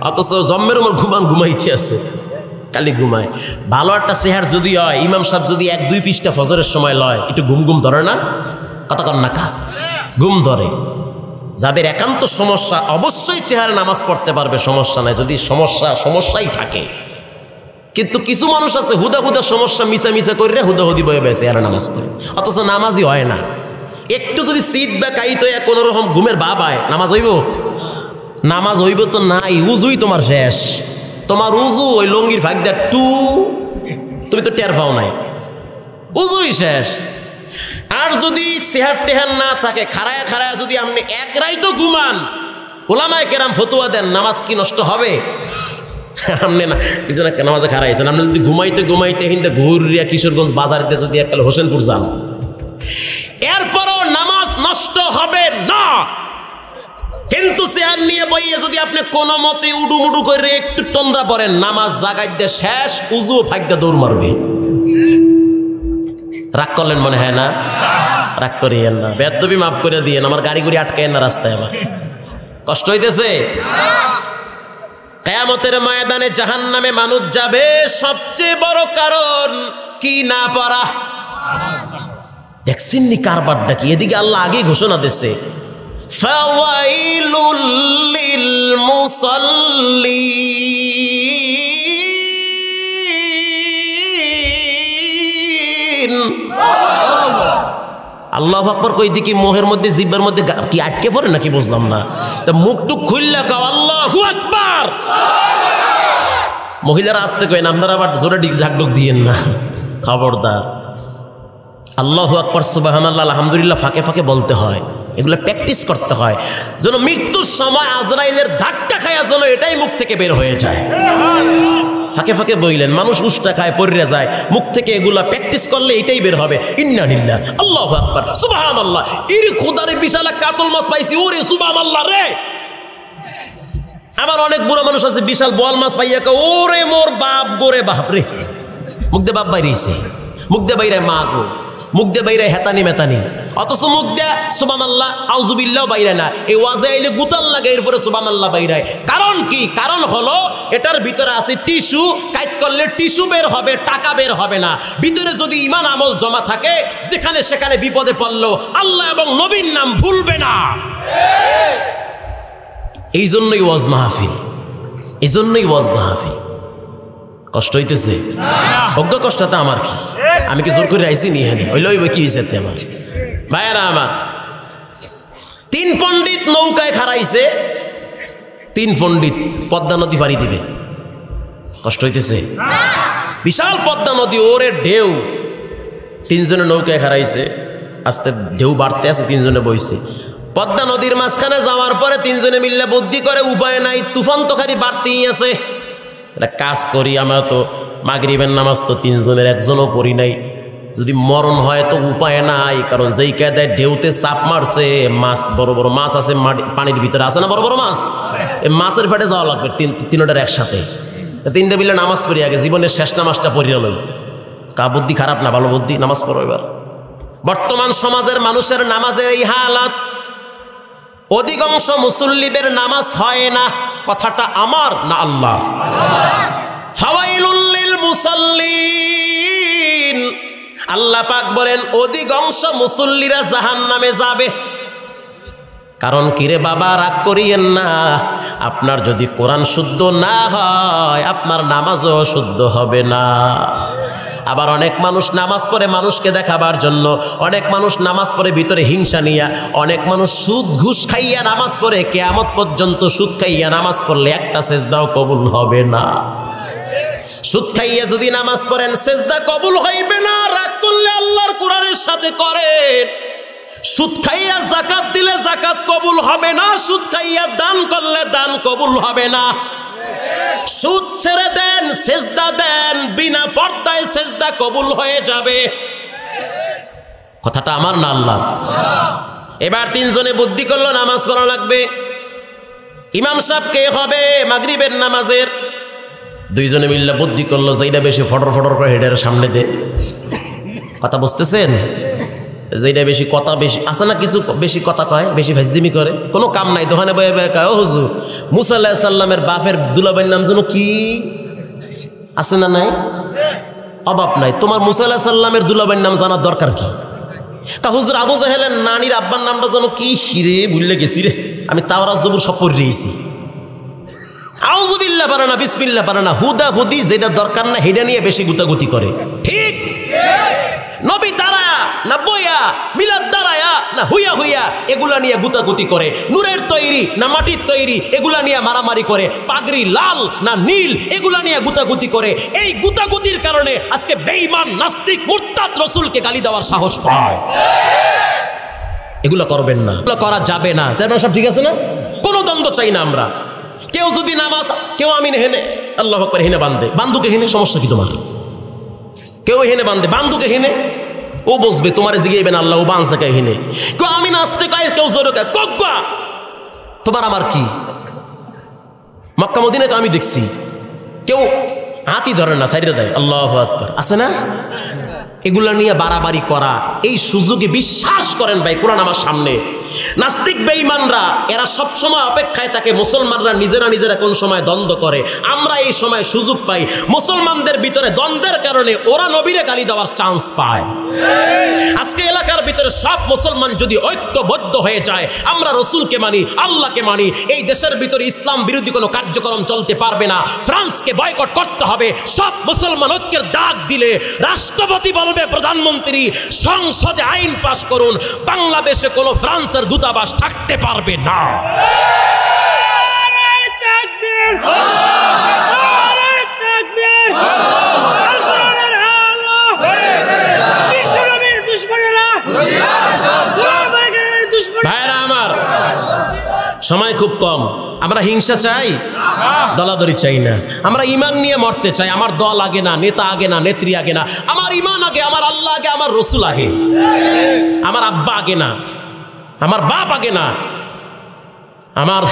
অথচ জম্মের উমর ঘুমাইতে আছে, কালি ঘুমায়। ভালো একটা চেহার যদি হয়, ইমাম সাহেব যদি 1-2 পৃষ্ঠা ফজরের সময় লয়, একটু ঘুম ঘুম ধরে না, কথা কন না কা, ঘুম ধরে। যাদের একান্ত সমস্যা অবশ্যই চেহারা নামাজ পড়তে পারবে, সমস্যা নাই, যদি সমস্যাই থাকে। কিন্তু কিছু মানুষ আছে হুদা হুদা সমস্যা মিশা মিশা করে হুদা হুদি বয়ে বেছে আর নামাজ পড়ে, অথচ নামাজই হয় না। একটু যদি শীত বা কাইতো কোনো রকম ঘুমের ভাব হয়, নামাজ হইব? নামাজ হইব তো নাই, উজুই তোমার শেষ, তোমার উজু ওই লঙ্গির ভাগ দেয় তুমি তো টের পাও নাই, উজুই শেষ। আর যদি সেহার টেহার না থাকে, খাড়ায় খাড়ায় যদি আপনি এক রাইতো ঘুমান, ওলামায়ে কেরাম ফতোয়া দেন নামাজ কি নষ্ট হবে? আপনি না পিছনে নামাজে খাড়াইছেন, আপনি যদি ঘুমাইতে ঘুমাইতে হিন্দে ঘুরিয়া কিশোরগঞ্জ বাজারিতে যদি এককাল হোসেনপুর যান, এরপরও নামাজ নষ্ট হবে না। কিন্তু চেয়ার নিয়ে বইয়ে যদি আপনি কোনো মতে উডুমুডু করে একটু তন্দ্রা পড়েন, নামাজ জাগাইতে শেষ, উজু ফাইকটা দৌড় মারবে। রাগ করলেন মনে হয় না? রাগ করিয়েন না, বেদবি মাফ করে দিয়েন, আমার গাড়ি গুড়ি আটকায়েন না রাস্তায়, আমার কষ্ট হইতেছে। কিয়ামতের ময়দানে জাহান্নামে মানুষ যাবে, সবচেয়ে বড় কারণ কি না পড়া। দেখছেন নি কারবারটা কি? এদিকে আল্লাহ আগে ঘোষণা দিচ্ছে, ফাওয়াইলুল লিল মুসাল্লিন। আল্লাহু আকবার কই দিকে মোহের মধ্যে জিহ্বার মধ্যে কি আটকে পড়ে নাকি বুঝলাম না, তা মুখ টুক খুললা কাও আল্লাহু আকবার। মহিলারা আসতে কই না, আপনারা আবার জোরে ঢাকঢুক দিয়েন না, খবরদার। আল্লাহু আকবার সুবহানাল্লাহ আলহামদুলিল্লাহ ফাঁকে ফাঁকে বলতে হয়, এগুলো প্র্যাকটিস করতে হয়, যেন মৃত্যুর সময় আজরাইলের ধাক্কা খায়া যেন এটাই মুখ থেকে বের হয়ে যায়। ফাঁকে ফাঁকে বইলেন, মানুষ উষ্টা খায় পড়ে যায়, মুখ থেকে এগুলা প্র্যাকটিস করলে এটাই বের হবে। ইন্না লিল্লাহ, আল্লাহু আকবার, সুবহানাল্লাহ, এর খোদারে বিশাল কাতল মাছ পাইছি, ওরে সুবহানাল্লাহ রে। আমার অনেক বুড়ো মানুষ আছে বিশাল বোয়াল মাছ পাইয়া ওরে মোর বাপ গোরে বাপ রে, মুখ দিয়ে বাপ বাইরেছে, মুখ দিয়ে বাইরে মা গো, মুখ দিয়ে বাইরে হেতানি মেতানি, অথচ মুখ দিয়ে সুবহানাল্লাহ আউযুবিল্লাহ বাইরে না। এই ওয়াজে আইলে গুতাল লাগে, এরপরে সুবহানাল্লাহ বাইরে। কারণ কি? কারণ হলো এটার ভিতরে আছে টিস্যু, কাইট করলে টিস্যু বের হবে, টাকা বের হবে না। ভিতরে যদি ঈমান আমল জমা থাকে, যেখানে সেখানে বিপদে পড়লো আল্লাহ এবং নবীর নাম ভুলবে না। এই জন্যই ওয়াজ মাহফিল, এই জন্যই ওয়াজ মাহফিল। কষ্ট হইতেছে? অজ্ঞ কষ্টটা আমার কি? আমি কি জোর করে আইসি নিয়ে হেনে হইলে হইব কি হয়েছে আমার ভাইয়েরা আমার? 3 পণ্ডিত নৌকায় খাড়াইছে, 3 পণ্ডিত পদ্মা নদী পাড়ি দিবে। কষ্ট হইতেছে? বিশাল পদ্মা নদী, ওরে ঢেউ, 3 জনে নৌকায় খাড়াইছে, আস্তে ঢেউ বাড়তে আছে, 3 জনে বইছে। পদ্মা নদীর মাঝখানে যাওয়ার পরে 3 জনে মিললে বুদ্ধি করে উপায় নাই, তুফান তো খালি বাড়তেই আছে, কাজ করি, আমরা তো মাগরিবের নামাজ তো 3 জনের একজনও পড়ি নাই, যদি মরণ হয় তো উপায় নাই, কারণ যেই কায়দায় ঢেউতে চাপ মারছে, মাছ বড় বড় মাছ আছে পানির ভিতরে, আছে না বড় বড় মাছ, এই মাছের ফেটে যাওয়া লাগবে তিনটার একসাথে। 3টে মিলে নামাজ পড়ি আগে, জীবনের শেষ নামাজটা পড়িয়া লই। কা বুদ্ধি খারাপ না, ভালো বুদ্ধি, নামাজ পড়ো এবার। বর্তমান সমাজের মানুষের নামাজের এই হালাত, অধিকাংশ মুসল্লিদের নামাজ হয় না। কথাটা আমার না আল্লাহ? ফাওয়াইলুল লিল মুসাল্লিন, আল্লাহ পাক বলেন অধিকাংশ মুসল্লিরা জাহান্নামে যাবে। কারণ কিরে বাবা, রাগ করিয়েন না, আপনার যদি কোরআন শুদ্ধ না হয় আপনার নামাজও শুদ্ধ হবে না। আবার অনেক মানুষ নামাজ পড়ে মানুষকে দেখাবার জন্য, অনেক মানুষ নামাজ পড়ে ভিতরে হিংসা নিয়া, অনেক মানুষ সুদ ঘুষ খাইয়া নামাজ পড়ে, কিয়ামত পর্যন্ত সুদ খাইয়া নামাজ পড়লে একটা সেজদাও কবুল হবে না। সুদ খাইয়া যদি নামাজ পড়েন সেজদা কবুল হইবে না। রাগ করলে আল্লাহর কোরআনের সাথে করেন। সুদ খাইয়া যাকাত দিলে যাকাত কবুল হবে না, সুদ খাইয়া দান করলে দান কবুল হবে না। সুদ ছেড়ে দেন, সেজদা দেন, বিনা পর্দায় সেজদা কবুল হয়ে যাবে। কথাটা আমার না আল্লাহর? এবার 3 জনে বুদ্ধি করলো নামাজ পড়া লাগবে। ইমাম সাহেব কে হবে মাগরিবের নামাজের? 2 জনে মিললে বুদ্ধি করলো যেটা বেশি ফটর ফটর করে হেডের সামনে দে। কথা বুঝতেছেন? যেটা বেশি কথা, বেশি আছে না কিছু বেশি কথা কয়, বেশি ফাজদিমি করে, কোনো কাম নাই, দোকানে বয়ে বয়ে কয় ও হুজুর মুসা আলাইহিস সালামের বাপের দুলাভাইয়ের নাম যেন কি আছে না? নাই, অভাব নাই। তোমার মুসা আলাইহিস সালামের দুলাভাইয়ের নাম জানার দরকার কি? কা হুজুর আবু জাহেলের নানির আব্বার নামটা যেন কি শিরে ভুললে গেছি রে, আমি তাওরাত জবুর সব পড়ে রয়েছি। আউযুবিল্লাহ পারে না, বিসমিল্লাহ পারে না, হুদা হুদি যেটা দরকার না হেডা নিয়ে বেশি গুতাগুতি করে। ঠিক নবী দাঁড়ায়া না বইয়া, মিলাদ দাঁড়ায়া না হুইয়া হুইয়া, এগুলা নিয়ে গুতাগুতি করে। নূরের তৈরি না মাটির তৈরি, এগুলা নিয়ে মারামারি করে। পাগড়ি লাল না নীল, এগুলা নিয়ে গুতাগুতি করে। এই গুতাগুতির কারণে আজকে বেঈমান নাস্তিক মুরতাদ রাসূলকে গালি দেওয়ার সাহস পায়। এগুলা করবেন না, এগুলা করা যাবে না। সব ঠিক আছে না? কোনো দ্বন্দ্ব চাই না আমরা। কেউ যদি নামাজ, কেউ আমিন হেনে আল্লাহু আকবার হেনে বান্ধে, বান্ধুকে হেনে সমস্যা কি তোমার? কেউ হেনে বান্ধে, বান্ধুকে হেনে, ও বসবে তোমার জিগাইবেন আল্লাহ, ও বাঁধছে কে হেনে। কেউ আমিন আসতে কয়, কেউ জোরে কয় কগ্বা, তোমার আমার কি? মক্কা মদিনায় তো আমি দেখছি কেউ হাতি ধরে না, সাইডে দেয়, আল্লাহু আকবার, আছে না? এগুলা নিয়ে বাড়াবাড়ি করা, এই সুযোগে বিশ্বাস করেন ভাই, কোরআন আমার সামনে। নাস্তিক বেঈমানরা এরা সবসময় অপেক্ষায় থাকে মুসলমানরা নিজেরা কোন সময় দ্বন্দ্ব করে, আমরা এই সময় সুযোগ পাই। মুসলমানদের ভিতরে দ্বন্দ্বের কারণে ওরা নবীরে গালি দেওয়ার চান্স পায়। আজকে এলাকার ভিতরে সব মুসলমান যদি ঐক্যবদ্ধ হয়ে যায়, আমরা রসুলকে মানি, আল্লাহকে মানি, এই দেশের ভিতরে ইসলাম বিরোধী কোনো কার্যক্রম চলতে পারবে না। ফ্রান্সকে বয়কট করতে হবে। সব মুসলমান ঐক্যের ডাক দিলে রাষ্ট্রপতি বলবে, প্রধানমন্ত্রী সংসদে আইন পাশ করুন, বাংলাদেশে কোনো ফ্রান্সের দূতাবাস থাকতে পারবে না। ভাইরা আমার, সময় খুব কম। আমরা হিংসা চাই, দলাদলি চাই না। আমরা ইমান নিয়ে মরতে চাই। আমার দল আগে না, নেতা আগে না, নেত্রী আগে না, আমার ইমান আগে, আমার আল্লাহ আগে, আমার রসুল আগে, আমার আব্বা আগে না, আমার বাপ আগে না, আমার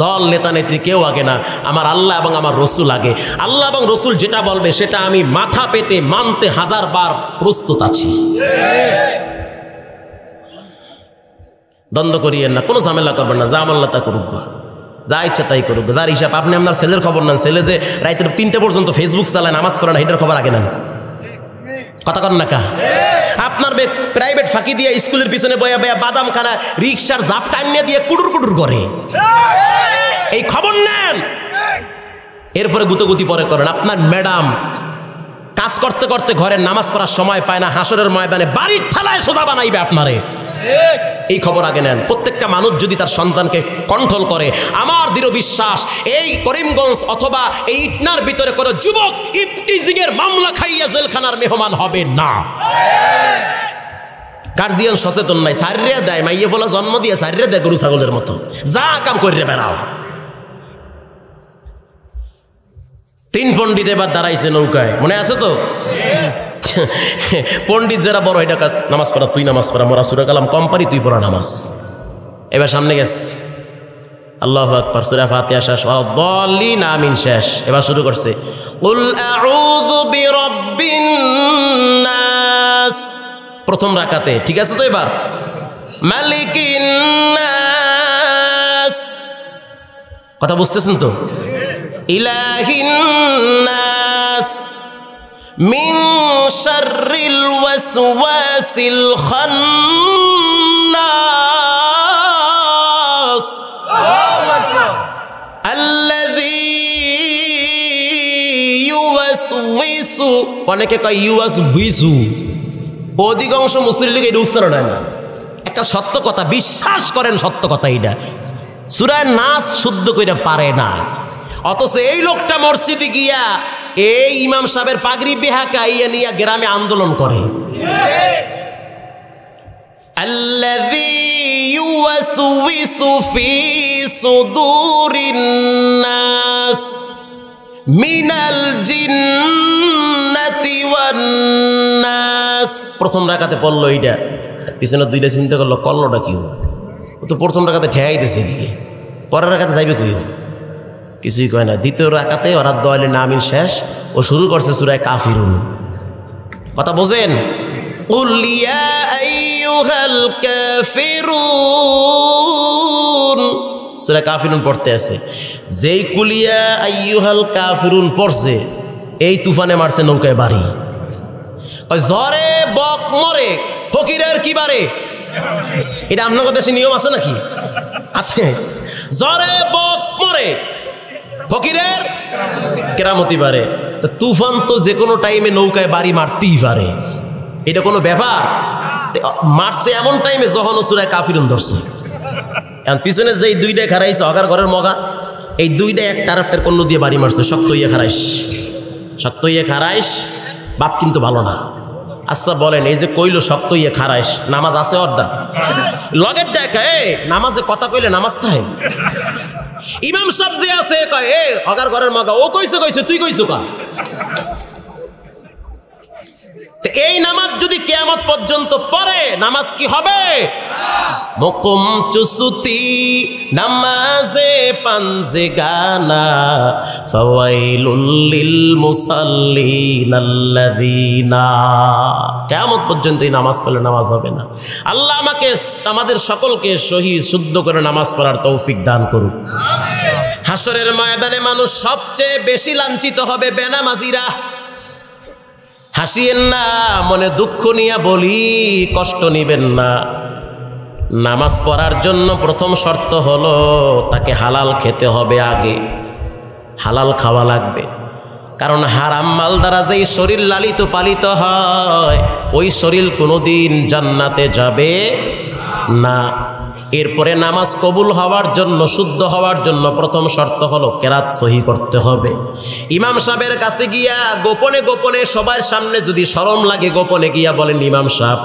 দল নেতা নেত্রী কেউ আগে না, আমার আল্লাহ এবং আমার রসুল আগে। আল্লাহ এবং রসুল যেটা বলবে সেটা আমি মাথা পেতে মানতে 1000 বার প্রস্তুত আছি। দ্বন্দ্ব করিয়েন না, কোনো ঝামেলা করবেন না, যা আল্লাহ তা করুক, যা ইচ্ছা তাই করুক, যার হিসাব। আপনি আপনার ছেলের খবর নেন, ছেলে যে রাতের 3টে পর্যন্ত ফেসবুক চালায়, নামাজ পড়ে না, এটার খবর আগে নেন। কথা কন না কা? আপনার প্রাইভেট ফাঁকি দিয়ে স্কুলের পিছনে বয়া বয়া বাদাম খানা রিক্সার জাপ টানিয়ে দিয়ে কুডুর কুডুর করে, এই খবর নেন। এরপরে গুতগুতি পরে করেন। আপনার ম্যাডাম কাজ করতে করতে ঘরের নামাজ পড়ার সময় পায় না, হাসরের ময়দানে বাড়ির ঠালায় সোজা বানাইবে আপনারে। এই খবর আগে নেন। প্রত্যেকটা মানুষ যদি তার সন্তানকে কন্ট্রোল করে, আমার দৃঢ় বিশ্বাস এই করিমগঞ্জ অথবা এই ইটনার ভিতরে কোনো যুবক ইফটিজিং এর মামলা খাইয়া জেলখানার মেহমান হবে না। গার্জিয়ান সচেতন নাই, সারিয়া দেয়, মাইয়ে ফলা জন্ম দিয়ে সারিয়া দেয় গরু ছাগলের মতো, যা কাম করিয়ে বেড়াও। 3 পণ্ডিত এবার দাঁড়াইছে নৌকায়, মনে আছে তো? পণ্ডিত যারা বড়, এটা নামাজ পড়া, তুই নামাজ পড়া, মোরা সূরা কালাম কম পারি, তুই পড়া নামাজ। এবার সামনে গেছ, আল্লাহু আকবার, সূরা ফাতিহা শেষ, ওয়ালাদ-দাল্লিন আমিন শেষ। এবার শুরু করছে কুল আউযু বিরাব্বিন নাস, প্রথম রাকাতে, ঠিক আছে তো? এবার মালিকিন নাস, কথা বুঝতেছেন তো? ইলাহিন নাস মিন শাররিল ওয়াসওয়াসিল খান্নাস আল্লাযী ইউওয়াসউইসু, অনেকে কয় ইউওয়াসবিসু, অধিকাংশ মুসলিম লীগ এটা উচ্চারণ হয় না। একটা সত্য কথা, বিশ্বাস করেন সত্য কথা, এটা সূরা নাস শুদ্ধ কইরা পারে না। অথচ এই লোকটা মসজিদে গিয়া এই ইমাম সাহেবের পাগড়ি বেহাকা ইয়া নিয়া গ্রামে আন্দোলন করে। আল্লাযী ইউওয়াসউইসু ফি সুদুরিন নাস মিনাল জিন্নাতি ওয়ান নাস, প্রথম রাকাতে পড়লো এইটা, পিছনে দুইটা চিন্তা করলো কল্লোটা কি, ও তো প্রথম রাকাতে ঠেয়াইতেছে এদিকে, পরের রাকাতে যাইবে কই, কিছুই কয় না। দ্বিতীয় রাকাতে ওরা দয়ালের নামিন শেষ, ও শুরু করছে সূরা কাফিরুন। কথা বোঝেন? কুল ইয়া আইয়ুহাল কাফিরুন, সূরা কাফিরুন পড়তে আছে। যেই কুল ইয়া আইয়ুহাল কাফিরুন পড়ছে, এই তুফানে মারছে নৌকায় বাড়ি। ঝড়ে বক মরে, ফকিরের কি বারে? এটা আপনাদের দেশে নিয়ম আছে নাকি? আছে। ঝড়ে বক মরে, ফকিরের কেরামতি পারে। তো তুফান তো যে কোনো টাইমে নৌকায় বাড়ি মারতেই পারে, এটা কোনো ব্যাপার? মারছে এমন টাইমে যখন সূরা কাফিরুন ধরছে। এখন পিছনে যেই দুইটাই খারাইছে অগার ঘরের মগা, এই দুইটাই এক টারাপ্টের কন্ন দিয়ে বাড়ি মারছে। শক্ত ইয়ে খারাইস, শক্ত ইয়ে খারাইস, বাপ কিন্তু ভালো না। আচ্ছা বলেন, এই যে কইলো শক্ত ইয়ে খারাইস, নামাজ আছে অর্ডা লগের ডাকা? নামাজে কথা কইলে নামাজ থাকে? ইমাম সাহেব যে আছে কয় এ অগার ঘরের মগা, ও কইছে কইছে, তুই কইছো কা? এই নামাজ যদি কিয়ামত পর্যন্ত পড়ে, নামাজ কি হবে? মুকুম চুসুতি নামাজে পাঞ্জে গানা, ফাওয়াইলুল লিল মুসাল্লিন আল্লাযিনা, কিয়ামত পর্যন্ত এই নামাজ পড়লে নামাজ হবে না। আল্লাহ আমাকে আমাদের সকলকে সহি শুদ্ধ করে নামাজ পড়ার তৌফিক দান করুন। হাসরের ময়দানে মানুষ সবচেয়ে বেশি লাঞ্ছিত হবে বেনামাজিরা। হাসিয়েন না, মনে দুঃখ নিয়ে বলি, কষ্ট নিবেন না। নামাজ পড়ার জন্য প্রথম শর্ত হলো তাকে হালাল খেতে হবে, আগে হালাল খাওয়া লাগবে। কারণ হারাম মাল দ্বারা যেই শরীর লালিত পালিত হয়, ওই শরীর কোনোদিন জান্নাতে যাবে না। এরপরে নামাজ কবুল হওয়ার জন্য, শুদ্ধ হওয়ার জন্য প্রথম শর্ত হলো কেরাত সহি করতে হবে। ইমাম সাহেবের কাছে গিয়া গোপনে গোপনে, সবার সামনে যদি শরম লাগে, গোপনে গিয়া বলেন, ইমাম সাহেব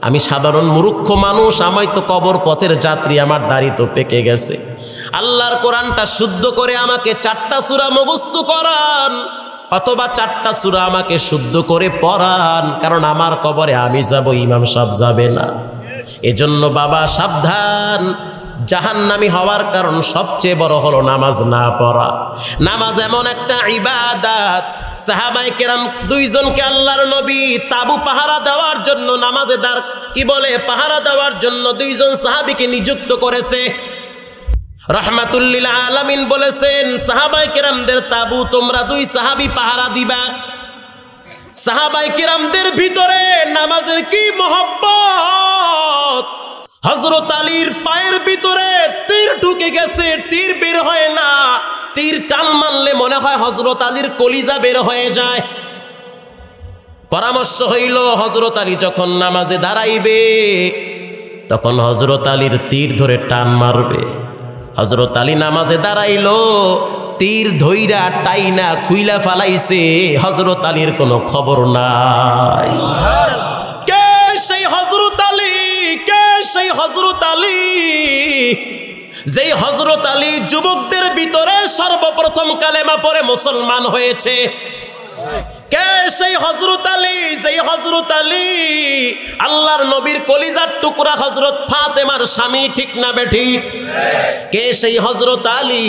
আমি সাধারণ মূর্খ মানুষ, আমি তো কবর পথের যাত্রী, আমার দাড়ি তো পেকে গেছে, আল্লাহর কোরআনটা শুদ্ধ করে আমাকে 4টা সূরা মুখস্থ করান, অথবা 4টা সূরা আমাকে শুদ্ধ করে পড়ান, কারণ আমার কবরে আমি যাব, ইমাম সাহেব যাবে না। এজন্য বাবা সাবধান, জাহান্নামী হওয়ার কারণ সবচেয়ে বড় হলো নামাজ না পড়া। নামাজ এমন একটা ইবাদত, সাহাবায়ে কেরাম 2 জনকে আল্লাহর নবী তাবু পাহারা দেওয়ার জন্য, নামাজে পাহারা দেওয়ার জন্য 2 জন সাহাবীকে নিযুক্ত করেছে। রাহমাতুল লিল আলামিন বলেছেন, সাহাবায়ে কেরামদের তাবু তোমরা 2 সাহাবী পাহারা দিবা। সাহাবায়ে কেরামদের ভিতরে নামাজের কি মহব্বত! হযরত আলীর পায়ের ভিতরে তীর ঢুকে গেছে, তীর বের হয় না, তীর টান মারলে মনে হয় হযরত আলীর কলিজা বের হয়ে যায়। পরামর্শ হইল হযরত আলী যখন নামাজে দাঁড়াইবে তখন হযরত আলীর তীর ধরে টান মারবে। হযরত আলী নামাজে দাঁড়াইলো, তীর ধইরা টাইনা খুইলা ফালাইছে, হযরত আলীর কোনো খবর নাই। কে সেই হযরত আলী? কে সেই হযরত আলী? যেই হযরত আলী যুবকদের ভিতরে সর্বপ্রথম কালেমা পড়ে মুসলমান হয়েছে। কে সেই হযরত আলী? যেই হযরত আলী আল্লাহর নবীর কলিজার টুকরা হযরত ফাতেমার স্বামী, ঠিক না বেঠিক? কে সেই হযরত আলী?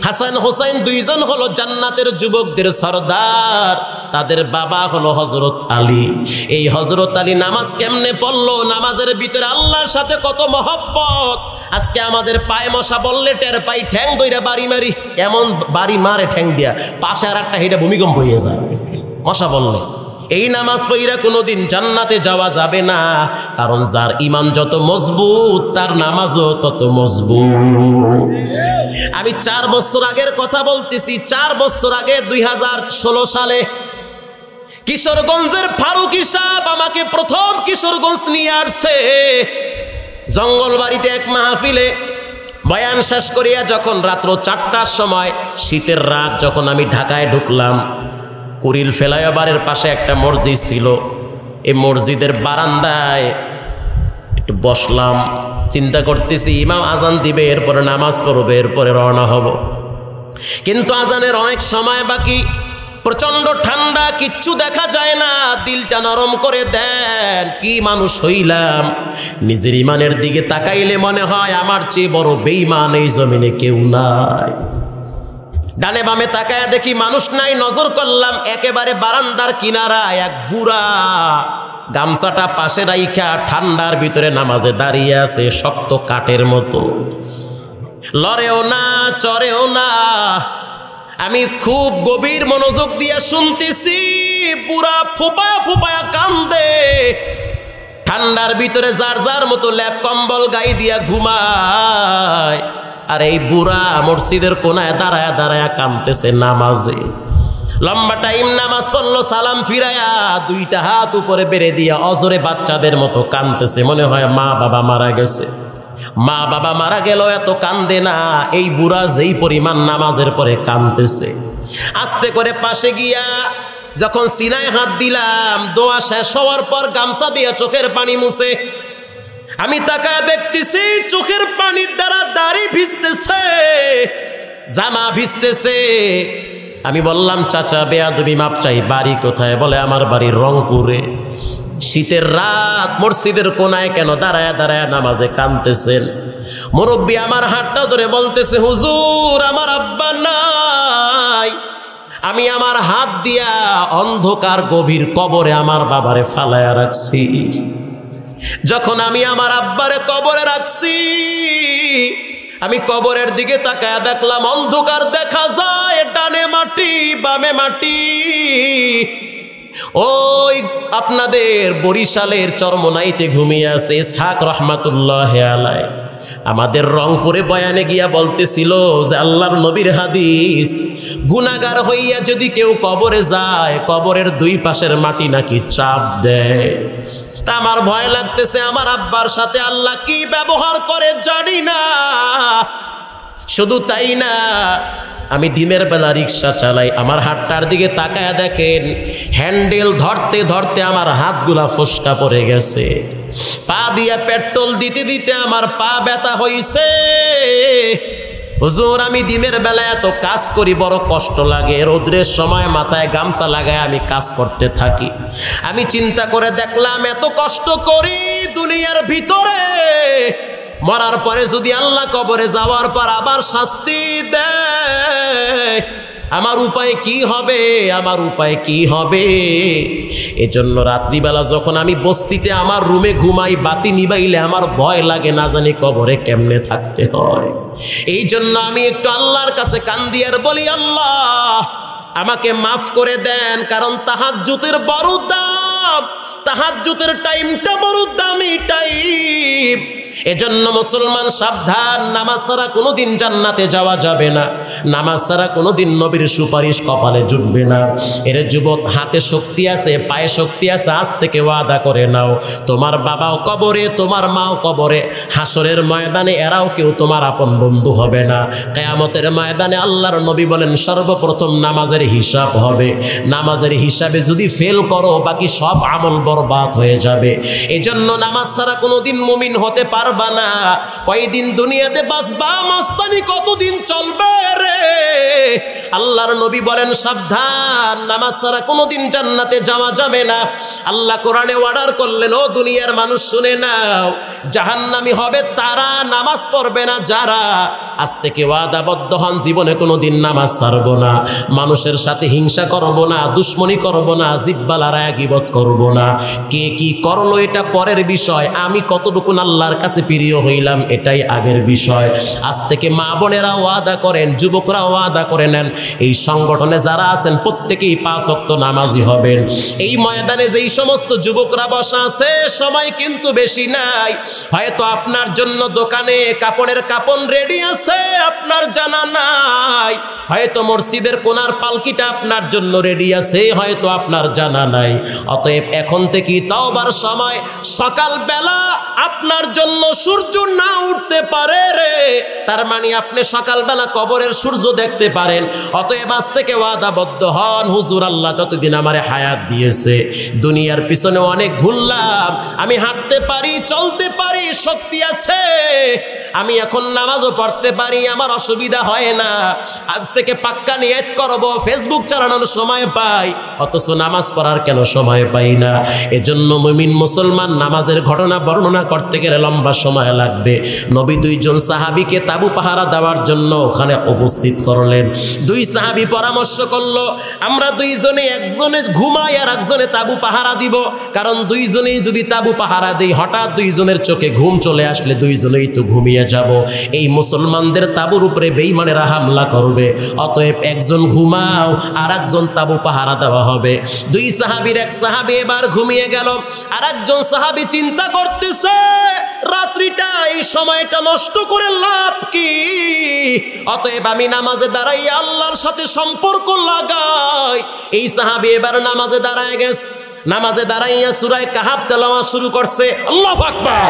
হাসান হোসেন দুইজন হলো জান্নাতের যুবকদের সরদার, তাদের বাবা হলো হযরত আলী। এই হযরত আলী নামাজ কেমনে পড়লো? নামাজের ভিতরে আল্লাহর সাথে কত মহব্বত। আজকে আমাদের পায়ে মশা বললে টের পাই, ঠ্যাং দইরা বাড়ি মারি, এমন বাড়ি মারে ঠ্যাং দিয়া, পাশে আর একটা হেঁটে ভূমিকম্প হয়ে যায় মশা বললে। এই নামাজ পড়িরা কোনোদিন জান্নাতে যাওয়া যাবে না, কারণ যার ঈমান যত মজবুত তার নামাজও তত মজবুত। আমি 4 বছর আগের কথা বলতেছি। 4 বছর আগে 2016 সালে কিশোরগঞ্জের ফারুকি সাহেব আমাকে প্রথম কিশোরগঞ্জ নিয়ে আসছে। জঙ্গলবাড়িতে এক মাহফিলে বয়ান শেষ করিয়া যখন রাত্র 4টার সময়, শীতের রাত, যখন আমি ঢাকায় ঢুকলাম, কুড়িল ফ্লাইওভারের পাশে একটা মসজিদ ছিল। এই মসজিদের বারান্দায় একটু বসলাম, চিন্তা করতেছি ইমাম আজান দিবে, এরপরে নামাজ পড়বে, এরপরে রওনা হব। কিন্তু আজানের অনেক সময় বাকি, প্রচন্ড ঠান্ডা, কিচ্ছু দেখা যায় না। দিলটা নরম করে দেন, কি মানুষ হইলাম। নিজের ইমানের দিকে তাকাইলে মনে হয় আমার চেয়ে বড় বেঈমান এই জমিনে কেউ নাই। ডানে বামে তাকায় দেখি মানুষ নাই। নজর করলাম একেবারে বারান্দার কিনারায় এক বুড়া গামছাটা পাশে রাইখা ঠান্ডার ভিতরে নামাজে দাঁড়িয়ে আছে, শক্ত কাঠের মতো, লড়েও না চড়েও না। আমি খুব গভীর মনোযোগ দিয়ে শুনতেছি, বুড়া ফোপায়া ফোপায়া কান্দে। ঠান্ডার ভিতরে যার যার মতো ল্যাপ কম্বল গায়ে দিয়া ঘুমায়, আর এই বুড়া মসজিদের কোনায় দাঁড়ায়া দাঁড়ায়া কাঁদতেছে নামাজে। লম্বা টাইম নামাজ পড়লো, সালাম ফিরায়া 2টা হাত উপরে বেড়ে দিয়া অজরে বাচ্চাদের মতো কাঁদতেছে, মনে হয় মা বাবা মারা গেছে। মা বাবা মারা গেল এত কান্দে না, এই বুড়া যেই পরিমাণ নামাজের পরে কাঁদতেছে। আস্তে করে পাশে গিয়া যখন সিনায় হাত দিলাম, দোয়া শেষ হওয়ার পর গামছা দিয়া চোখের পানি মুছে। আমি তাকায় দেখতেছি চোখের পানির দ্বারা দাড়ি ভিজতেছে, জামা ভিজতেছে। আমি বললাম, চাচা বেয়াদবি মাপ চাই, বাড়ি কোথায়? বলে আমার বাড়ি রংপুরে। শীতের রাত মসজিদের কোনায় কেন দাঁড়ায় দাঁড়ায় নামাজে কাঁদতেছেন? মুরব্বী আমার হাতটা ধরে বলতেছে, হুজুর আমার আব্বা নাই, আমি আমার হাত দিয়া অন্ধকার গভীর কবরে আমার বাবারে ফালায়া রাখছি। যখন আমি আমার আব্বারে কবরে রাখছি, আমি কবরের দিকে তাকায় দেখলাম অন্ধকার দেখা যায়, ডানে মাটি বামে মাটি। ওই আপনাদের বরিশালের চরমনাইতে ঘুমিয়ে আছে ইসহাক রহমাতুল্লাহ আলাইহি, আমাদের রংপুরে বয়ানে গিয়া বলতেছিল যে আল্লাহর নবীর হাদিস, গুনাহগার হইয়া যদি কেউ কবরে যায়, কবরের 2 পাশের মাটি নাকি চাপ দেয়। তা আমার ভয় লাগতেছে, আমার আব্বার সাথে আল্লাহ কি ব্যবহার করে জানি না। শুধু তাই না, আমি দিনের বেলা রিক্সা চালাই, আমার হাতটার দিকে তাকায় দেখেন হ্যান্ডেল ধরতে ধরতে আমার হাতগুলা ফসকা পড়ে গেছে। পা দিয়ে পেট্রোল দিতে দিতে আমার পা ব্যথা হইছে। হুজুর আমি দিনের বেলা এত কাজ করি, বড় কষ্ট লাগে, রোদ্রের সময় মাথায় গামছা লাগায় আমি কাজ করতে থাকি। আমি চিন্তা করে দেখলাম এত কষ্ট করি দুনিয়ার ভিতরে, মরার পরে যদি আল্লাহ কবরে যাওয়ার পর আবার শাস্তি দেয়, আমার উপায় কি হবে? আমার উপায় কি হবে? এজন্য রাত্রিবেলা যখন আমি বস্তিতে আমার রুমে ঘুমাই, বাতি নিবাইলে আমার ভয় লাগে, না জানি কবরে কেমনে থাকতে হয়। এই জন্য আমি একটু আল্লাহর কাছে কান্দি আর বলি, আল্লাহ আমাকে মাফ করে দেন, কারণ তাহাজ্জুদের বড় দাম, তাহাজ্জুদের টাইমটা বড় দামি টাইম। এজন্য মুসলমান সাবধান, নামাজ ছাড়া কোনোদিন জান্নাতে যাওয়া যাবে না, নামাজ ছাড়া কোনোদিন নবীর সুপারিশ কপালে জুটবে না। এর যুবক, হাতে শক্তি আছে, পায়ে শক্তি আছে, আজ থেকে ওয়াদা করে নাও, তোমার বাবাও কবরে, তোমার মাও কবরে, হাসরের ময়দানে এরাও কেউ তোমার আপন বন্ধু হবে না। কিয়ামতের ময়দানে আল্লাহর নবী বলেন সর্বপ্রথম নামাজের হিসাব হবে, নামাজের হিসাবে যদি ফেল করো বাকি সব আমল বরবাদ হয়ে যাবে। এজন্য নামাজ ছাড়া কোনোদিন মুমিন হতে পারবা না। কয়দিন দুনিয়াতে বাঁচবা, মাস্তানি কতদিন চলবে রে? আল্লাহর নবী বলেন সাবধান, নামাজ ছাড়া কোনোদিন জান্নাতে যাওয়া যাবে না। আল্লাহ কোরআনে অর্ডার করলেন, ও দুনিয়ার মানুষ শুনে নাও, জাহান্নামী হবে তারা নামাজ পড়বে না যারা আজ থেকে ওয়াদাবদ্ধ হন জীবনে কোনোদিন নামাজ ছাড়ব না, মানুষের সাথে হিংসা করব না, দুশ্মনী করব না, জিহ্বা লড়াইয়া গীবত করব না। কে কি করলো এটা পরের বিষয়, আমি কতটুকু আল্লাহর কাছে প্রিয় হইলাম এটাই আগের বিষয়। আজ থেকে মা বোনেরা ওয়াদা করেন, যুবকরা ওয়াদা করে নেন, এই সংগঠনে যারা আছেন প্রত্যেকেই 5 ওয়াক্ত নামাজি হবেন। এই ময়দানে যেই সমস্ত যুবকরা বসা আছে সময় কিন্তু বেশি নাই, হয়তো আপনার জন্য দোকানে কাপড়ের কাপন রেডি আছে আপনার জানা নাই, হয়তো মসজিদের কোনার পালকিটা আপনার জন্য রেডি আছে হয়তো আপনার জানা নাই। অতএব এখন থেকে তওবার সময়, সকালবেলা আপনার জন্য সূর্য না উঠতে পারে রে, তার মানে আপনি সকালবেলা কবরের সূর্য দেখতে পারেন। অতএব আজ থেকে ওয়াদাবদ্ধ হন, হুজুর আল্লাহ যতদিন আমারে হায়াত দিয়েছে দুনিয়ার পিছনে অনেক ঘুরলাম, আমি হাঁটতে পারি, চলতে পারি, শক্তি আছে, আমি এখন নামাজও পড়তে পারি, আমার অসুবিধা হয় না। আজ থেকে পাক্কা নিয়ত করব, ফেসবুক চালানোর সময় পাই অথচ নামাজ পড়ার কেন সময় পাই না? এজন্য মুমিন মুসলমান নামাজের ঘটনা বর্ণনা করতে গেলে লম্বা সময় লাগবে। নবী 2 জন সাহাবীকে তাবু পাহারা দেওয়ার জন্য ওখানে উপস্থিত করলেন। 2 সাহাবী পরামর্শ করলো, আমরা 2 জনে, একজনে ঘুমাই আর একজনে তাবু পাহারা দিব, কারণ 2 জনেই যদি তাবু পাহারা দেই হঠাৎ 2 জনের চোখে ঘুম চলে আসলে 2 জনেই তো ঘুমিয়ে যাব, এই মুসলমানদের তাবুর উপরে বেঈমানেরা হামলা করবে। অতএব একজন ঘুমাও আর একজন তাবু পাহারা দেওয়া হবে। 2 সাহাবীর এক সাহাবী এবার ঘুমিয়ে গেল, আর একজন সাহাবী চিন্তা করতেছে রাত্রিটা এই সময়টা নষ্ট করে লাভ কি? অতএব আমি নামাজে দাঁড়াই আল্লাহর সাথে সম্পর্ক লাগাই। এই সাহাবী এবার নামাজে দাঁড়ায় গেছে, নামাজে দাঁড়াইয়া সূরা কাহাফ তেলাওয়াত শুরু করছে। আল্লাহু আকবার।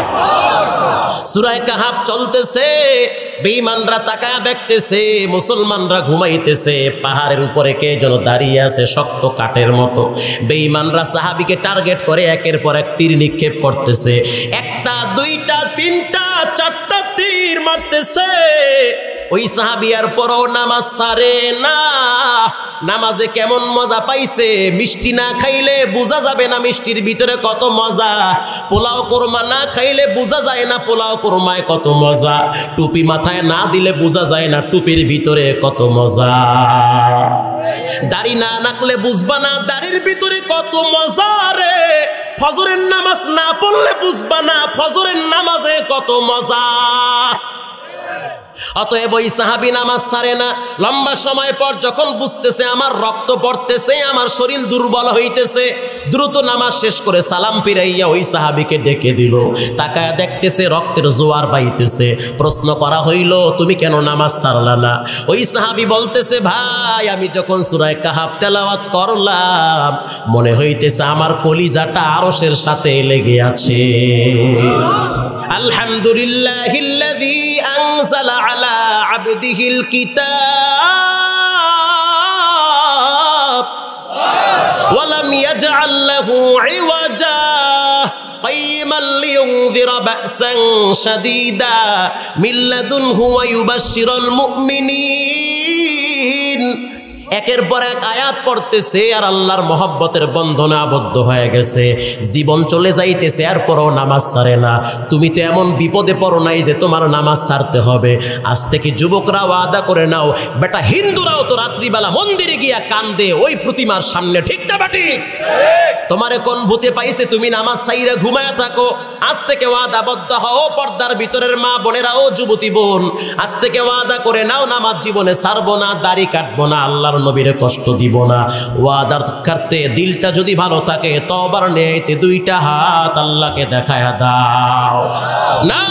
সূরা কাহাফ চলতেছে, বেঈমানরা তাকায়া দেখতেছে মুসলমানরা ঘুমাইতেছে, পাহাড়ের উপরে কে যেন দাঁড়িয়ে আছে শক্ত কাঠের মতো। বেঈমানরা সাহাবীকে টার্গেট করে একের পর এক তীর নিক্ষেপ করতেছে, 1টা 2টা 3টা 4টা তীর মারতেছে। ওই সাহাবী আর পরও নামাজ ছাড়ে না। নামাজে কেমন মজা পাইছে, মিষ্টি না খাইলে বোঝা যাবে না মিষ্টির ভিতরে কত মজা, পোলাও কোরমা না খাইলে বোঝা যায় না পোলাও কোরমায় কত মজা, টুপি মাথায় না দিলে বোঝা যায় না টুপির ভিতরে কত মজা, দাড়ি না নাকলে বুঝবা না দাড়ির ভিতরে কত মজা রে, ফজরের নামাজ না পড়লে বুঝবা না ফজরের নামাজে কত মজা। অতএব ওই সাহাবী নামাজ ছাড়ে না। লম্বা সময় পর যখন বুঝতেছে আমার রক্ত পড়তেছে, আমার শরীর দুর্বল হইতেছে, দ্রুত নামাজ শেষ করে সালাম ফিরাইয়া ওই সাহাবীকে ডেকে দিল। তাকায়া দেখতেছে রক্তের জোয়ার বাইতেছে। প্রশ্ন করা হইল, তুমি কেন নামাজ ছাড়লা না? ওই সাহাবী বলতেছে, ভাই আমি যখন সূরা কাহাফ তেলাওয়াত করলাম মনে হইতেছে আমার কলিজাটা আরশের সাথে লেগে আছে। আলহামদুলিল্লাহিল্লাযী আনজালা আলা আবদিহিল কিতাব ওয়া লাম ইয়াজআল লাহু ইওয়াজা কাইয়িমান লিয়ুনযিরা বা'সান শাদীদা মিন লাদুনহু ওয়া ইউবাশশিরাল মুমিনিন। একের পর এক আয়াত পড়তেছে আর আল্লাহর মহব্বতের বন্ধনে আবদ্ধ হয়ে গেছে, জীবন চলে যাইতেছে এরপরও নামাজ ছাড়ে না। তুমি তো এমন বিপদে পড়ো নাই যে তোমার নামাজ ছাড়তে হবে। আজ থেকে যুবকরা ওয়াদা করে নাও, বেটা হিন্দুরাও তো রাত্রিবেলা মন্দিরে গিয়া কান্দে ওই প্রতিমার সামনে, ঠিক না বাটি? তোমারে কোন ভূতে পাইছে তুমি নামাজ ছাইরা ঘুমায়া থাকো? আজ থেকে ওয়াদাবদ্ধ হও, পর্দার ভিতরের মা বোনেরা, ও যুবতী বোন, আজ থেকে ওয়াদা করে নাও নামাজ জীবনে ছাড়বো না, দাড়ি কাটবো না, আল্লাহর নবীরে কষ্ট দিব না। ওয়াদার করতে দিলটা যদি ভালো থাকে তওবার নিয়তে 2টা হাত আল্লাহকে দেখায়া দাও। না